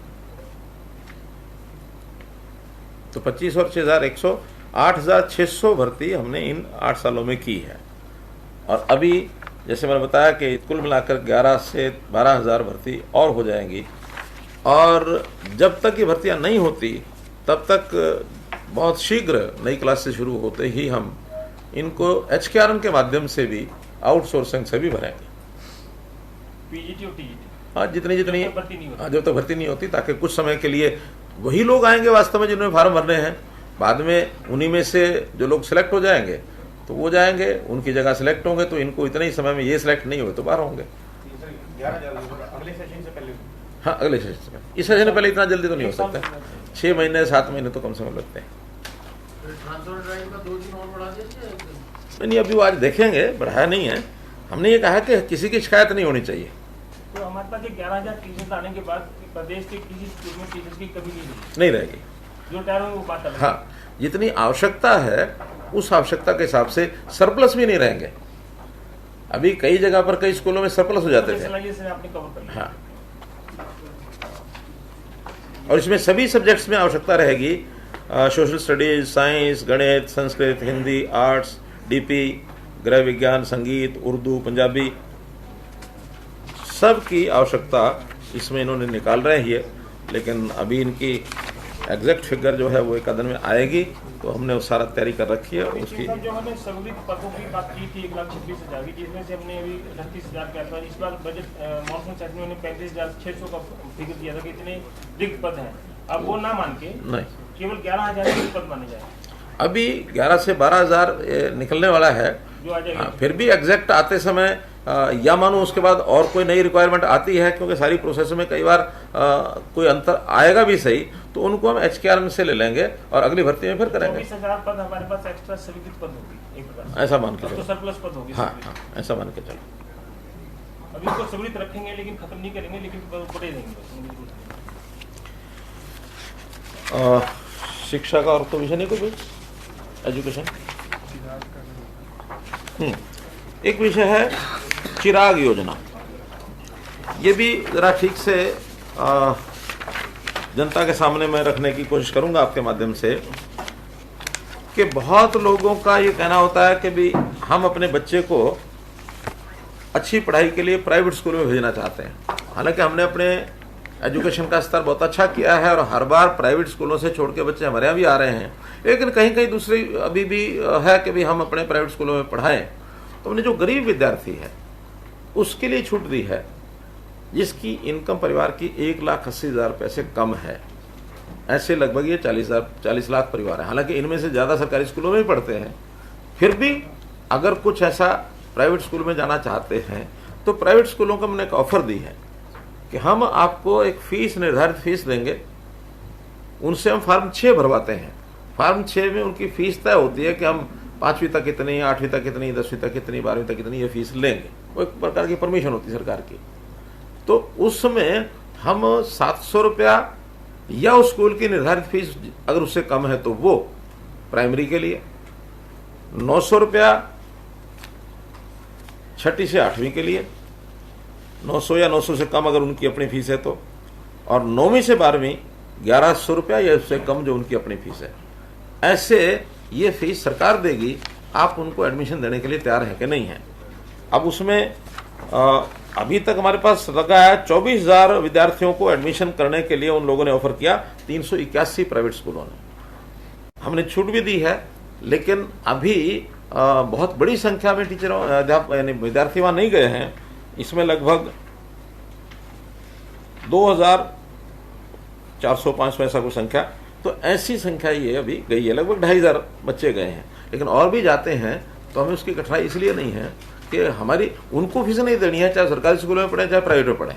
तो 25 और 6100 8600 भर्ती हमने इन 8 सालों में की है। और अभी जैसे मैंने बताया कि कुल मिलाकर 11 से 12,000 भर्ती और हो जाएंगी और जब तक ये भर्तियां नहीं होती तब तक बहुत शीघ्र नई क्लास से शुरू होते ही हम इनको HKRN के माध्यम से भी आउटसोर्सिंग से भी भरेंगे। पीजीटी और टीजीटी हाँ, जितनी जितनी जब तक भर्ती नहीं होती। हाँ, जब तक भर्ती नहीं होती, ताकि कुछ समय के लिए वही लोग आएंगे वास्तव में जिन्होंने फार्म भरने हैं। बाद में उन्हीं में से जो लोग सिलेक्ट हो जाएंगे तो वो जाएंगे, उनकी जगह सिलेक्ट होंगे, तो इनको इतने ही समय में ये सिलेक्ट नहीं हुए तो बाहर होंगे। अगले सेशन से पहले हाँ, अगले सेशन से पहले। इस सेशन से पहले इतना जल्दी तो नहीं हो सकता, 6 महीने 7 महीने तो कम से कम लगते हैं। ट्रांसफर ड्राइव का 2 दिन और बढ़ा दीजिए। नहीं, अभी वो आज देखेंगे, बढ़ाया नहीं है। हमने ये कहा कि किसी की शिकायत नहीं होनी चाहिए। तो हमारे पास 11,000 टीचर्स आने के बाद प्रदेश के किसी स्कूल में टीचर्स की कमी नहीं रहेगी। जो टायर वो बात अलग है। हाँ, जितनी आवश्यकता है उस आवश्यकता के हिसाब से सरप्लस भी नहीं रहेंगे। अभी कई जगह पर कई स्कूलों में सरप्लस हो जाते थे। आपने कवर कर लिया। हाँ, और इसमें सभी सब्जेक्ट्स में आवश्यकता रहेगी, सोशल स्टडीज, साइंस, गणित, संस्कृत, हिंदी, आर्ट्स, डीपी, गृह विज्ञान, संगीत, उर्दू, पंजाबी, सब की आवश्यकता इसमें इन्होंने निकाल रहे ही है। लेकिन अभी इनकी एग्जैक्ट फिगर जो है वो एक आध दिन में आएगी, तो हमने वो सारा तैयारी कर रखी है उसकी। जो हमने सभी पदों की बात की थी 1,26,000 की, जिसमें से हमने अभी 38,000 किया था। इस बार बजट मॉनसून सेशन में 35,600 का फिगर दिया था कि इतने रिक्त पद हैं। अब वो ना मान के नहीं, केवल 11,000 के पद माने जाए। अभी 11 से 12,000 निकलने वाला है। जो आ जाएगा। हाँ, फिर भी एग्जैक्ट आते समय या मानो उसके बाद और कोई नई रिक्वायरमेंट आती है, क्योंकि सारी प्रोसेस में कई बार कोई अंतर आएगा भी सही, तो उनको हम HKRN से ले लेंगे और अगली भर्ती में फिर करेंगे। 24,000 पद हमारे पास एक्स्ट्रा स्वीकृत पद होगी एक प्रकार। ऐसा मान के तो चलो। सरप्लस पद होगी। हाँ हाँ, ऐसा मान के चलो। अभी इसको स्वीकृत रखेंगे लेकिन खत्म नहीं करेंगे, लेकिन बढ़े देंगे बस। शिक्षा का और तो विषय नहीं कोई, एजुकेशन। एक विषय है चिराग योजना। ये भी जरा ठीक से जनता के सामने मैं रखने की कोशिश करूंगा आपके माध्यम से, कि बहुत लोगों का ये कहना होता है कि भी हम अपने बच्चे को अच्छी पढ़ाई के लिए प्राइवेट स्कूल में भेजना चाहते हैं। हालांकि हमने अपने एजुकेशन का स्तर बहुत अच्छा किया है और हर बार प्राइवेट स्कूलों से छोड़ के बच्चे हमारे यहाँ भी आ रहे हैं, लेकिन कहीं कहीं दूसरी अभी भी है कि भी हम अपने प्राइवेट स्कूलों में पढ़ाएं। तो हमने जो गरीब विद्यार्थी है उसके लिए छूट दी है, जिसकी इनकम परिवार की 1,80,000 रुपये से कम है। ऐसे लगभग ये 40 लाख परिवार है। हालांकि इनमें से ज़्यादा सरकारी स्कूलों में ही पढ़ते हैं। फिर भी अगर कुछ ऐसा प्राइवेट स्कूल में जाना चाहते हैं तो प्राइवेट स्कूलों को हमने एक ऑफर दी है कि हम आपको एक फीस, निर्धारित फीस देंगे। उनसे हम फॉर्म 6 भरवाते हैं। फॉर्म 6 में उनकी फीस तय होती है कि हम 5वीं तक कितनी, 8वीं तक कितनी, 10वीं तक कितनी, 12वीं तक कितनी ये फीस लेंगे। वो एक प्रकार की परमिशन होती है सरकार की। तो उसमें हम 700 रुपया या उस स्कूल की निर्धारित फीस अगर उससे कम है तो वो प्राइमरी के लिए, 900 रुपया 6ठी से 8वीं के लिए, 900 या 900 से कम अगर उनकी अपनी फीस है तो, और 9वीं से 12वीं 1100 रुपया या उससे कम जो उनकी अपनी फीस है। ऐसे ये फीस सरकार देगी, आप उनको एडमिशन देने के लिए तैयार है कि नहीं है। अब उसमें अभी तक हमारे पास लगा है 24,000 विद्यार्थियों को एडमिशन करने के लिए उन लोगों ने ऑफर किया, 381 प्राइवेट स्कूलों ने। हमने छूट भी दी है, लेकिन अभी बहुत बड़ी संख्या में टीचरों यानी विद्यार्थी वहां नहीं गए हैं। इसमें लगभग 2405 ऐसा कोई संख्या, तो ऐसी संख्या ये अभी गई है, लगभग 2500 बच्चे गए हैं। लेकिन और भी जाते हैं तो हमें उसकी कठिनाई इसलिए नहीं है कि हमारी उनको फीस नहीं देनी है, चाहे सरकारी स्कूल में पढ़े चाहे प्राइवेट में पढ़े।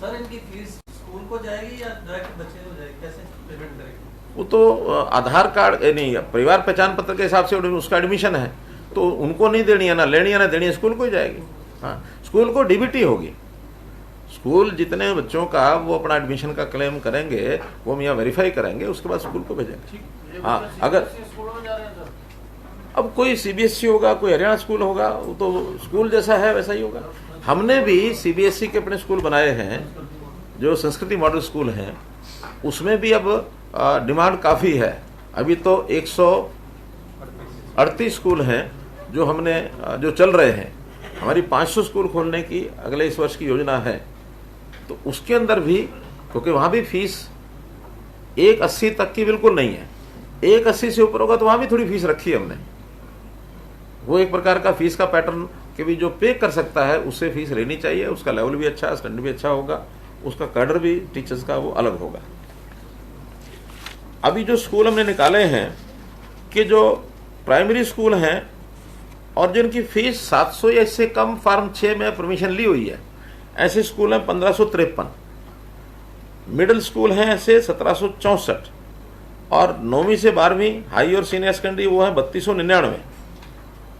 सर इनकी फीस स्कूल को जाएगी या डायरेक्ट बच्चे को जाएगी, कैसे पेमेंट करेंगे? वो तो आधार कार्ड नहीं, परिवार पहचान पत्र के हिसाब से उसका एडमिशन है, तो उनको नहीं देनी है, ना लेनी है ना देनी है, स्कूल को ही जाएगी। हाँ, स्कूल को डीबीटी होगी। स्कूल जितने बच्चों का वो अपना एडमिशन का क्लेम करेंगे वो हम यहाँ वेरीफाई करेंगे, उसके बाद स्कूल को भेजेंगे। हाँ, अगर स्कूलों में जा रहे हैं सर। अब कोई सीबीएसई होगा, कोई हरियाणा स्कूल होगा, वो तो स्कूल जैसा है वैसा ही होगा। हमने भी सीबीएसई के अपने स्कूल बनाए हैं, जो संस्कृति मॉडल स्कूल हैं, उसमें भी अब डिमांड काफ़ी है। अभी तो 138 स्कूल हैं जो हमने जो चल रहे हैं। हमारी 500 स्कूल खोलने की अगले इस वर्ष की योजना है, तो उसके अंदर भी, क्योंकि वहाँ भी फीस 180 तक की बिल्कुल नहीं है, 180 से ऊपर होगा तो वहाँ भी थोड़ी फीस रखी है हमने। वो एक प्रकार का फीस का पैटर्न कि भी जो पे कर सकता है उससे फीस लेनी चाहिए, उसका लेवल भी अच्छा, स्टैंडर्ड भी अच्छा होगा, उसका कैडर भी टीचर्स का वो अलग होगा। अभी जो स्कूल हमने निकाले हैं कि जो प्राइमरी स्कूल हैं और जिनकी फीस 700 या इससे कम फॉर्म 6 में परमिशन ली हुई है, ऐसे स्कूल हैं 1553। मिडिल स्कूल हैं ऐसे 1764 और 9वीं से 12वीं हाई और सीनियर सेकेंडरी वो है 3299।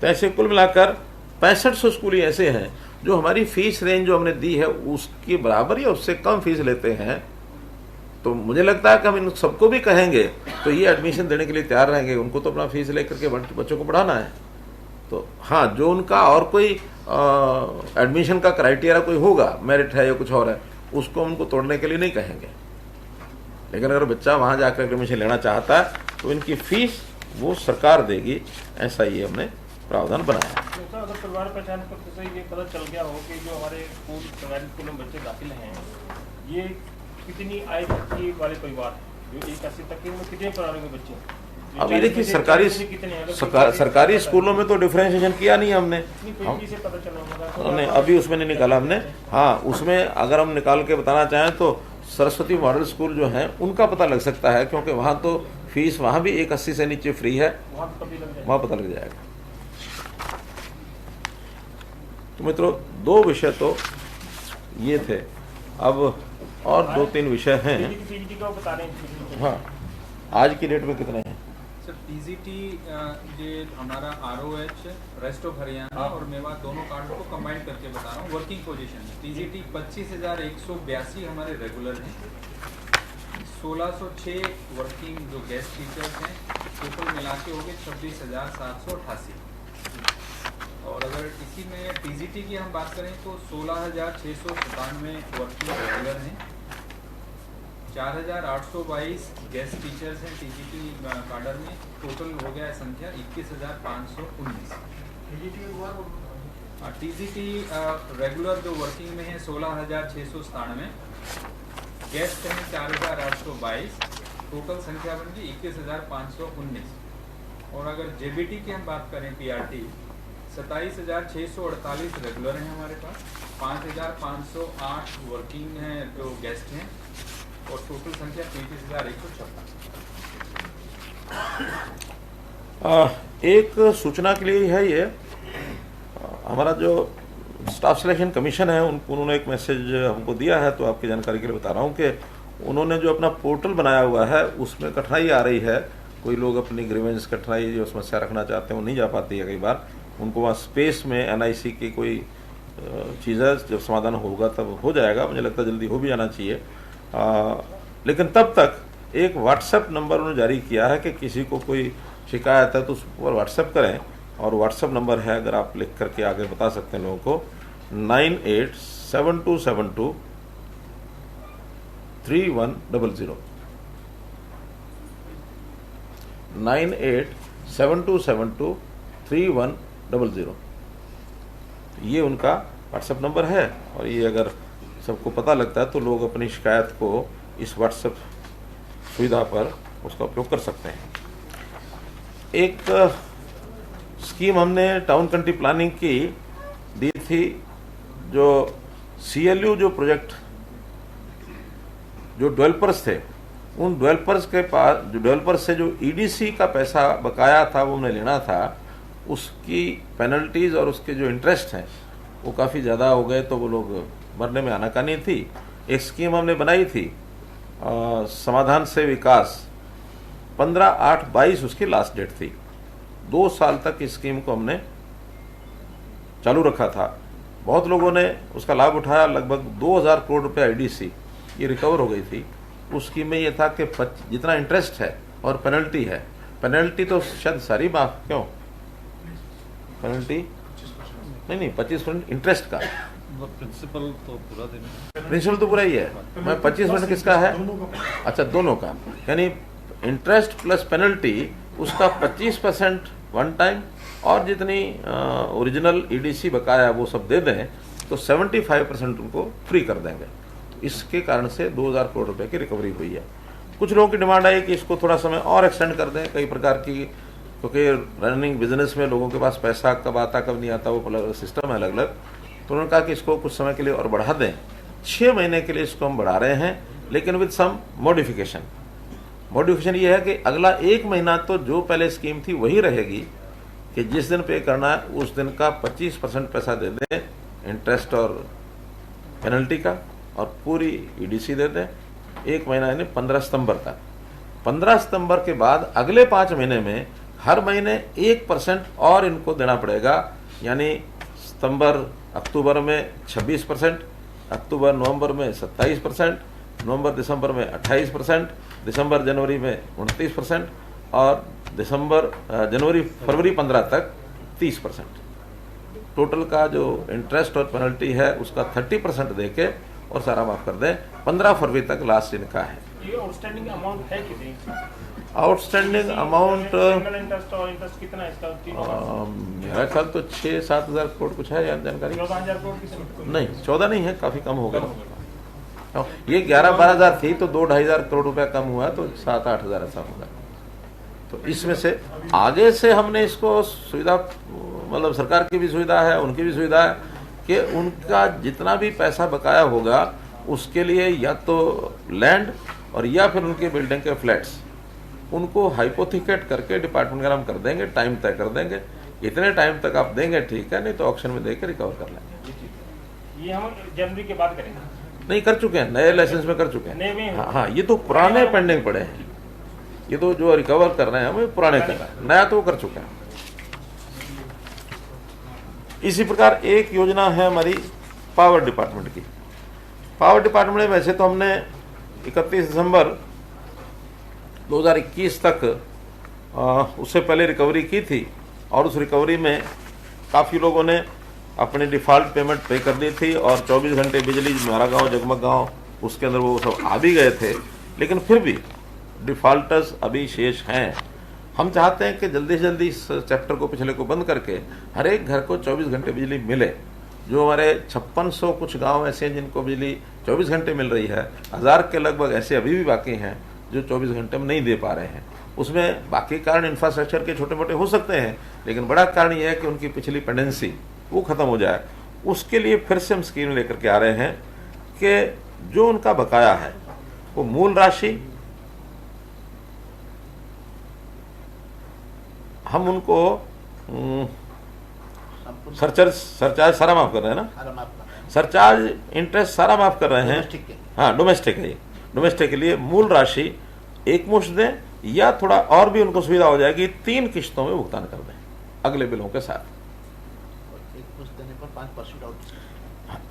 तो ऐसे कुल मिलाकर 6500 स्कूल ही ऐसे हैं जो हमारी फीस रेंज जो हमने दी है उसके बराबर या उससे कम फीस लेते हैं। तो मुझे लगता है कि हम इन सबको भी कहेंगे तो ये एडमिशन देने के लिए तैयार रहेंगे। उनको तो अपना फीस लेकर के बच्चों को पढ़ाना है। तो हाँ, जो उनका और कोई एडमिशन का क्राइटेरिया कोई होगा, मेरिट है या कुछ और है, उसको उनको तोड़ने के लिए नहीं कहेंगे। लेकिन अगर बच्चा वहाँ जाकर एडमिशन लेना चाहता है तो इनकी फीस वो सरकार देगी, ऐसा ये हमने प्रावधान बनाया है। तो अगर परिवार पहचान पत्र से ये पता चल गया हो कि जो हमारे स्कूल सरकारी स्कूलों में बच्चे दाखिल हैं ये कितनी आय की वाले परिवार हैं, जो 180 तक के उनमें कितने परिवारों के बच्चे हैं? अभी देखिए सरकारी स्कूलों में तो डिफरेंशिएशन किया नहीं हमने, हमने अभी उसमें नहीं निकाला हमने। हाँ, उसमें अगर हम निकाल के बताना चाहें तो सरस्वती मॉडल स्कूल जो हैं उनका पता लग सकता है, क्योंकि वहाँ तो फीस वहाँ भी 180 से नीचे फ्री है, वहाँ पता लग जाएगा। तो मित्रों, 2 विषय तो ये थे, अब और 2-3 विषय हैं। हाँ, आज की डेट में कितने हैं सर? टीजीटी ये हमारा आरओएच, रेस्ट ऑफ हरियाणा और मेवात दोनों कार्ड को कंबाइन करके बता रहा हूँ। वर्किंग पोजीशन में टीजीटी 25,182 हमारे रेगुलर हैं, 1606 वर्किंग जो गेस्ट टीचर्स हैं, टोटल मिला के हो गए 26,788। और अगर इसी में टीजीटी की हम बात करें तो 16,697 वर्किंग रेगुलर हैं, 4,822 गेस्ट टीचर्स हैं टीजीटी काडर में, टोटल हो गया है संख्या 21,519। टीजीटी रेगुलर जो वर्किंग में है 16,697, गेस्ट हैं 4,822, टोटल संख्या बन गई 21,519। और अगर जेबीटी की हम बात करें पीआरटी 27,648 रेगुलर हैं हमारे पास, 5,508 वर्किंग हैं जो गेस्ट हैं और टोटल संख्या 35,156। एक सूचना के लिए है ये, हमारा जो स्टाफ सिलेक्शन कमीशन है उन्होंने एक मैसेज हमको दिया है, तो आपकी जानकारी के लिए बता रहा हूँ कि उन्होंने जो अपना पोर्टल बनाया हुआ है उसमें कठिनाई आ रही है। कोई लोग अपनी ग्रीवेंस कठिनाई जो समस्या रखना चाहते हैं वो नहीं जा पाती है, कई बार उनको वहाँ स्पेस में एनआईसी की कोई चीज़ है, जब समाधान होगा तब हो जाएगा, मुझे लगता है जल्दी हो भी जाना चाहिए। लेकिन तब तक एक व्हाट्सएप नंबर उन्होंने जारी किया है कि किसी को कोई शिकायत है तो उस पर व्हाट्सएप करें, और व्हाट्सएप नंबर है, अगर आप लिख करके आगे बता सकते हैं लोगों को, 9872723100 9872723100 ये उनका व्हाट्सएप नंबर है। और ये अगर सबको पता लगता है तो लोग अपनी शिकायत को इस व्हाट्सएप सुविधा पर उसका उपयोग कर सकते हैं। एक स्कीम हमने टाउन कंट्री प्लानिंग की दी थी, जो CLU जो प्रोजेक्ट जो डेवलपर्स थे, उन डेवलपर्स के पास, जो डेवलपर्स से जो ईडीसी का पैसा बकाया था वो उन्हें लेना था, उसकी पेनल्टीज और उसके जो इंटरेस्ट हैं वो काफ़ी ज़्यादा हो गए, तो वो लोग भरने में आनाकानी थी। एक स्कीम हमने बनाई थी समाधान से विकास, 15/8/22 उसकी लास्ट डेट थी। 2 साल तक इस स्कीम को हमने चालू रखा था। बहुत लोगों ने उसका लाभ उठाया। लगभग 2000 करोड़ रुपया ईडीसी ये रिकवर हो गई थी। उस स्कीम में ये था कि जितना इंटरेस्ट है और पेनल्टी है, पेनल्टी तो शायद सारी माफ, क्यों पेनल्टी नहीं 25% इंटरेस्ट का, प्रिंसिपल तो पूरा देना, प्रिंसिपल तो पूरा ही है। मैं 25% किसका है? अच्छा, दोनों का, यानी इंटरेस्ट प्लस पेनल्टी, उसका 25% वन टाइम और जितनी ओरिजिनल ईडीसी बकाया वो सब दे दें तो 75% उनको फ्री कर देंगे। इसके कारण से 2000 करोड़ रुपए की रिकवरी हुई है। कुछ लोगों की डिमांड आई कि इसको थोड़ा समय और एक्सटेंड कर दें, कई प्रकार की, क्योंकि रनिंग बिजनेस में लोगों के पास पैसा कब आता कब नहीं आता वो सिस्टम है अलग अलग, तो उन्होंने कहा कि इसको कुछ समय के लिए और बढ़ा दें। 6 महीने के लिए इसको हम बढ़ा रहे हैं, लेकिन विद सम मॉडिफिकेशन। मॉडिफिकेशन ये है कि अगला 1 महीना तो जो पहले स्कीम थी वही रहेगी कि जिस दिन पे करना है उस दिन का 25% पैसा दे दें इंटरेस्ट और पेनल्टी का, और पूरी ईडीसी दे दें 1 महीना, यानी 15 सितंबर तक। 15 सितंबर के बाद अगले 5 महीने में हर महीने 1% और इनको देना पड़ेगा, यानी सितंबर अक्टूबर में 26%, अक्टूबर नवंबर में 27%, नवंबर दिसंबर में 28%, दिसंबर जनवरी में 29% और दिसंबर जनवरी फरवरी 15 तक 30%। टोटल का जो इंटरेस्ट और पेनल्टी है उसका 30% देके और सारा माफ कर दें। 15 फरवरी तक लास्ट इनका है। ये आउटस्टैंडिंग अमाउंट है कितनी? आउटस्टैंडिंग अमाउंट सिंगल इंटरेस्ट और इंटरेस्ट कितना है इसका? मेरा ख्याल तो 6-7 हज़ार करोड़ कुछ है यार, जानकारी 14,000 करोड़ की नहीं, 14 नहीं है, काफी कम हो गया। ये 11-12 हज़ार थी तो 2-2.5 हज़ार करोड़ रुपया कम हुआ, तो 7-8 हज़ार ऐसा होगा। तो इसमें से आगे से हमने इसको सुविधा, मतलब सरकार की भी सुविधा है, उनकी भी सुविधा है कि उनका जितना भी पैसा बकाया होगा उसके लिए या तो लैंड और या फिर उनके बिल्डिंग के फ्लैट्स, उनको हाइपोथिकेट करके डिपार्टमेंट का हम कर देंगे, टाइम तय कर देंगे, इतने टाइम तक आप देंगे ठीक है, नहीं तो ऑक्शन में देकर रिकवर कर लेंगे। ये हम जनवरी के बाद करेंगे? नहीं, कर चुके हैं, नए लाइसेंस में कर चुके हैं। हाँ, ये तो पुराने पेंडिंग पड़े हैं, ये तो जो रिकवर कर रहे हैं हम पुराने कर रहे हैं, नया तो कर चुके हैं। इसी प्रकार एक योजना है हमारी पावर डिपार्टमेंट की। पावर डिपार्टमेंट में वैसे तो हमने 31 दिसंबर 2021 तक उससे पहले रिकवरी की थी, और उस रिकवरी में काफ़ी लोगों ने अपनी डिफ़ॉल्ट पेमेंट पे कर दी थी, और 24 घंटे बिजली हमारा गांव जगमग गांव उसके अंदर वो सब आ भी गए थे, लेकिन फिर भी डिफ़ॉल्टर्स अभी शेष हैं। हम चाहते हैं कि जल्दी से जल्दी इस चैप्टर को, पिछले को बंद करके हर एक घर को 24 घंटे बिजली मिले। जो हमारे 5600 कुछ गांव ऐसे हैं जिनको बिजली 24 घंटे मिल रही है, 1000 के लगभग ऐसे अभी भी बाकी हैं जो 24 घंटे में नहीं दे पा रहे हैं। उसमें बाकी कारण इंफ्रास्ट्रक्चर के छोटे मोटे हो सकते हैं, लेकिन बड़ा कारण यह है कि उनकी पिछली पेंडेंसी वो खत्म हो जाए। उसके लिए फिर से हम स्कीम लेकर के आ रहे हैं कि जो उनका बकाया है वो मूल राशि हम उनको सरचार्ज सारा माफ कर रहे हैं ना, सरचार्ज इंटरेस्ट सारा माफ कर रहे हैं। हाँ, डोमेस्टिक है ये, डोमेस्टिक के लिए मूल राशि एक मुश्त दें, या थोड़ा और भी उनको सुविधा हो जाएगी 3 किश्तों में भुगतान कर दें अगले बिलों के साथ। एक मुश्त देने पर 5% और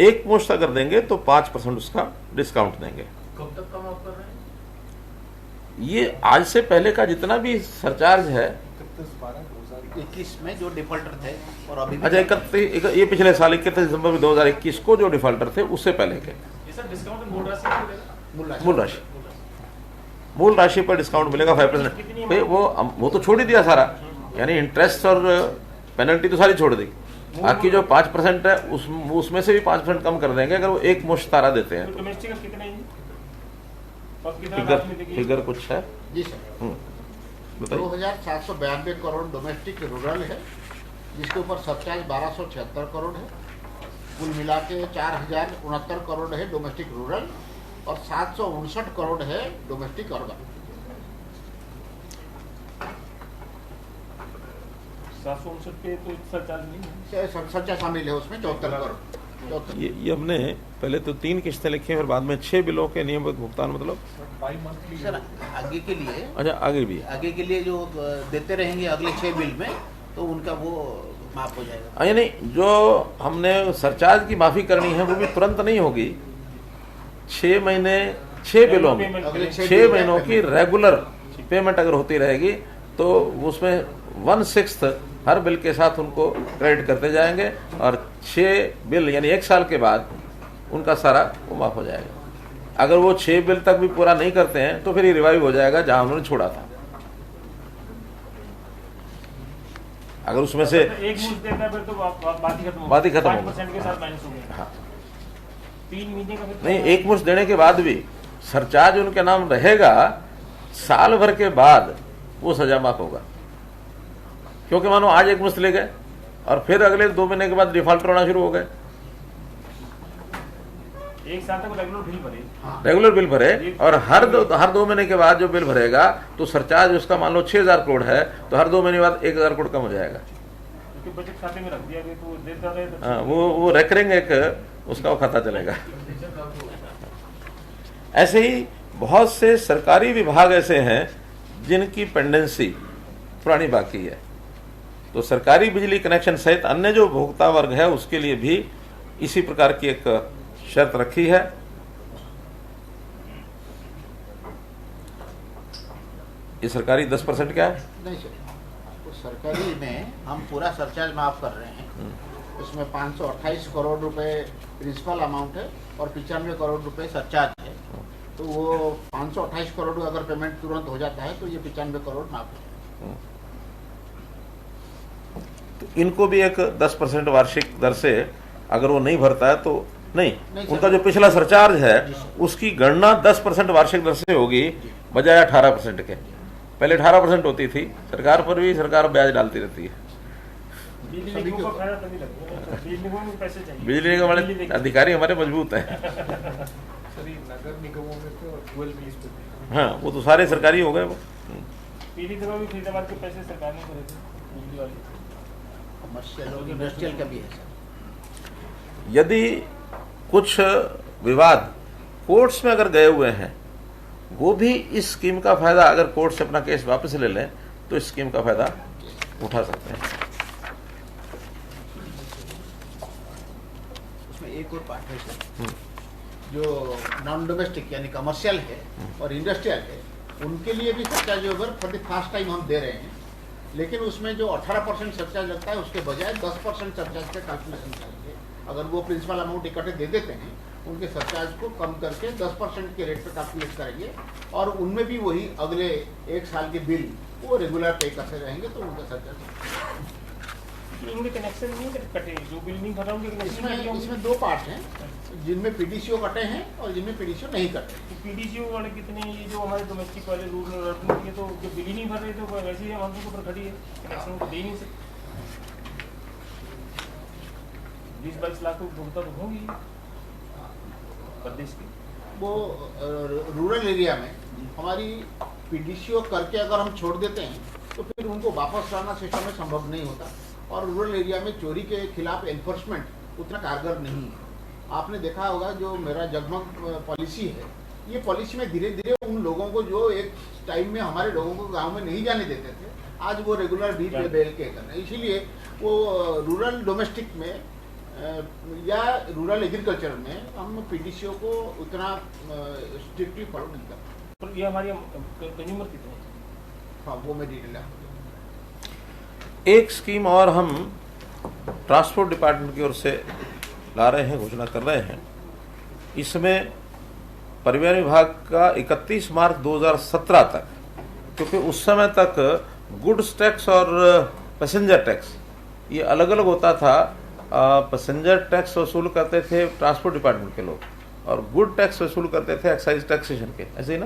एक मुश्त अगर देंगे तो 5% उसका डिस्काउंट देंगे। कब तक का माफ कर रहे हैं? ये आज से पहले का जितना भी सरचार्ज है, 21 में जो डिफॉल्टर थे और अभी भी अच्छा 31, ये पिछले साल 31 दिसंबर 2021 को जो डिफॉल्टर थे उससे पहले के मूल राशि पर डिस्काउंट मिलेगा 5%। वो तो छोड़ ही दिया सारा, यानी इंटरेस्ट और पेनल्टी तो सारी छोड़ दी। बाकी जो 5% है उसमें से भी 5% कम कर देंगे अगर वो एक मुश्त तारा देते हैं। फिगर कुछ है जी सर, बताइए। 2792 करोड़ डोमेस्टिक रूरल है, जिसके ऊपर सरचार्ज 1276 करोड़ है। कुल मिला के 4069 करोड़ है डोमेस्टिक रूरल और 759 करोड़ है डोमेस्टिक ऑर्गन। 759 पे तो सरचार्ज नहीं है। सरचार्ज शामिल है उसमें 74 करोड़। ये हमने पहले तो 3 किस्तें लिखी हैं, फिर बाद में 6 बिलों के नियमित भुगतान मतलब। सर आगे के लिए, अच्छा आगे भी आगे के लिए जो देते रहेंगे अगले 6 बिल में, तो उनका वो माफ हो जाएगा। यानी जो हमने सरचार्ज की माफी करनी है वो भी तुरंत नहीं होगी। 6 महीने 6 बिलों में अगले 6 महीनों की रेगुलर पेमेंट अगर होती रहेगी तो उसमें 1/6 हर बिल के साथ उनको क्रेडिट करते जाएंगे और 6 बिल यानी 1 साल के बाद उनका सारा वो माफ हो जाएगा। अगर वो 6 बिल तक भी पूरा नहीं करते हैं तो फिर ये रिवाइव हो जाएगा जहां उन्होंने छोड़ा था। अगर उसमें से एक मुश्त देता है फिर तो बात ही खत्म हो गई। बात ही खत्म हो गई। 5% के साथ माइनस हो गया। हाँ। 3 महीने का फिर नहीं, एक मुश्त देने के बाद भी सरचार्ज उनके नाम रहेगा, साल भर के बाद वो सजा माफ होगा। क्योंकि मानो आज एक मुश्त ले गए और फिर अगले 2 महीने के बाद डिफॉल्टर होना शुरू हो गए। 1 साल तक रेगुलर बिल भरे। रेगुलर बिल भरे और हर 2 महीने के बाद जो बिल भरेगा तो सरचार्ज उसका मान लो 6000 करोड़ है तो हर 2 महीने बाद 1000 करोड़ कम हो जाएगा। क्योंकि बचत खाते में रख दिया गया तो देता रहे तो हाँ, वो रेकरिंग एक उसका वो खाता चलेगा। ऐसे ही बहुत से सरकारी विभाग ऐसे हैं जिनकी पेंडेंसी पुरानी बाकी है, तो सरकारी बिजली कनेक्शन सहित अन्य जो उपभोक्ता वर्ग है उसके लिए भी इसी प्रकार की एक शर्त रखी है। ये सरकारी 10% क्या है? नहीं सर, तो सरकारी में हम पूरा सरचार्ज माफ कर रहे हैं। उसमें 528 करोड़ रुपए प्रिंसिपल अमाउंट है और 95 करोड़ रुपए सरचार्ज है। तो वो 528 करोड़ अगर पेमेंट तुरंत हो जाता है तो ये 95 करोड़ माफ है। तो इनको भी एक 10% वार्षिक दर से अगर वो नहीं भरता है तो नहीं उनका जो पिछला सरचार्ज है उसकी गणना 10% वार्षिक दर से होगी बजाय 18% के। पहले 18% होती थी। सरकार पर भी सरकार ब्याज डालती रहती है। बिजली निगमों का फायदा तभी लगेगा। बिजली निगमों में पैसे चाहिए। बिजली निगम वाले अधिकारी हमारे मजबूत हैं। नगर निगमों में तो डुअल बेस पे थे। हाँ, वो तो सारे सरकारी हो गए वो। पीली दफा भी फरीदाबाद के पैसे सरकार ने भरे थे बिजली वाले। कमर्शियल और इंडस्ट्रियल का भी है सर। यदि कुछ विवाद कोर्ट्स में अगर गए हुए हैं वो भी इस स्कीम का फायदा, अगर कोर्ट से अपना केस वापस ले लें तो इस स्कीम का फायदा उठा सकते हैं। उसमें एक और पार्ट है सर, जो नॉन डोमेस्टिक यानी कमर्शियल है और इंडस्ट्रियल है उनके लिए भी surcharge over for the first time हम दे रहे हैं। लेकिन उसमें जो 18% सरचार्ज लगता है उसके बजाय 10% सरचार्ज पे कैलकुलेशन करेंगे। अगर वो प्रिंसिपल अमाउंट इकट्ठे दे देते हैं उनके सरचार्ज को कम करके 10% के रेट पे कैलकुलेट करेंगे और उनमें भी वही अगले 1 साल के बिल वो रेगुलर पे करते रहेंगे तो उनका सरचार्ज। इनके कनेक्शन नहीं कटे, जो बिल नहीं भरा उनके कनेक्शन इसमें 2 पार्ट हैं, जिनमें पीडीसीओ कटे हैं और जिनमें पीडीसीओ नहीं कटे। पीडीसीओ वाले कितने, ये जो हमारे डोमेस्टिक वाले रूरल अर्बन के तो जो बिल ही नहीं भर रहे तो वैसे ही हम तो ऊपर खड़ी है, कनेक्शन तो दे ही नहीं सकते। 20-22 लाख उपभोक्ता तो होंगी प्रदेश की। वो रूरल एरिया में हमारी पीडीसीओ करके अगर हम छोड़ देते हैं तो फिर उनको वापस लाना सिस्टम में संभव नहीं होता और रूरल एरिया में चोरी के खिलाफ एनफोर्समेंट उतना कारगर नहीं है। आपने देखा होगा जो मेरा जगमग पॉलिसी है, ये पॉलिसी में धीरे धीरे उन लोगों को जो एक टाइम में हमारे लोगों को गांव में नहीं जाने देते थे, आज वो रेगुलर डील बेल के कर रहे हैं। इसीलिए वो रूरल डोमेस्टिक में या रूरल एग्रीकल्चर में हम पीडीसीओ को उतना स्ट्रिक्टली फॉलो नहीं करते। तो ये हमारी कंज्यूमर कितने? हाँ, वो मैं डिटेल आपको एक स्कीम और हम ट्रांसपोर्ट डिपार्टमेंट की ओर से ला रहे हैं, घोषणा कर रहे हैं। इसमें परिवहन विभाग का 31 मार्च 2017 तक, क्योंकि उस समय तक गुड्स टैक्स और पैसेंजर टैक्स ये अलग अलग होता था। पैसेंजर टैक्स वसूल करते थे ट्रांसपोर्ट डिपार्टमेंट के लोग और गुड टैक्स वसूल करते थे एक्साइज टैक्सेशन के, ऐसे ही ना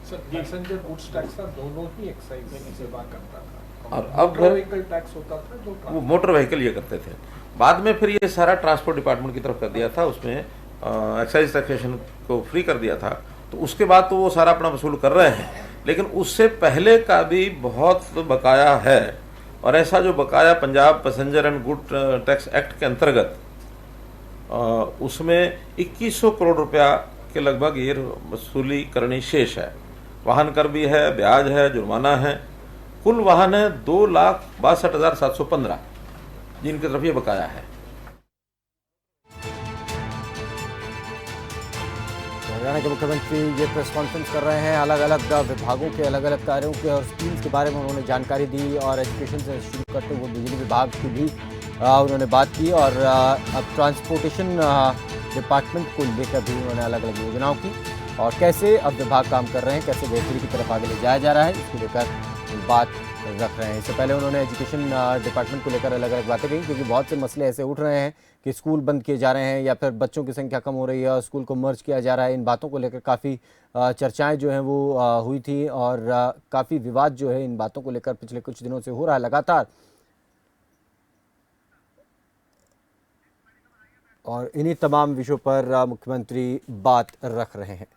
सर? पैसेंजर गुड्स टैक्स था, दोनों ही एक्साइज की सेवा करता था। और अब व्हीकल टैक्स होता था जो वो मोटर व्हीकल ये करते थे। बाद में फिर ये सारा ट्रांसपोर्ट डिपार्टमेंट की तरफ कर दिया था। उसमें एक्साइज टैक्सेशन को फ्री कर दिया था, तो उसके बाद तो वो सारा अपना वसूल कर रहे हैं, लेकिन उससे पहले का भी बहुत बकाया है। और ऐसा जो बकाया Punjab passenger and good tax act के अंतर्गत उसमें 2100 करोड़ रुपया के लगभग ये वसूली करनी शेष है। वाहन कर भी है, ब्याज है, जुर्माना है। कुल वाहन है 2,62,715 जिनकी तरफ ये बकाया है। हरियाणा के मुख्यमंत्री ये प्रेस कॉन्फ्रेंस कर रहे हैं, अलग अलग विभागों के अलग अलग कार्यों के और स्कीम्स के बारे में उन्होंने जानकारी दी और एजुकेशन से शुरू करते हुए बिजली विभाग की भी उन्होंने बात की और अब ट्रांसपोर्टेशन डिपार्टमेंट को लेकर भी उन्होंने अलग अलग योजनाओं की और कैसे अब विभाग काम कर रहे हैं, कैसे बेहतरी की तरफ आगे ले जाया जा रहा है, इसको लेकर बात रख रहे हैं। इससे पहले उन्होंने एजुकेशन डिपार्टमेंट को लेकर अलग अलग बातें कही, क्योंकि बहुत से मसले ऐसे उठ रहे हैं कि स्कूल बंद किए जा रहे हैं या फिर बच्चों की संख्या कम हो रही है और स्कूल को मर्ज किया जा रहा है। इन बातों को लेकर काफ़ी चर्चाएं जो हैं वो हुई थी और काफ़ी विवाद जो है इन बातों को लेकर पिछले कुछ दिनों से हो रहा है लगातार। और इन्हीं तमाम विषयों पर मुख्यमंत्री बात रख रहे हैं।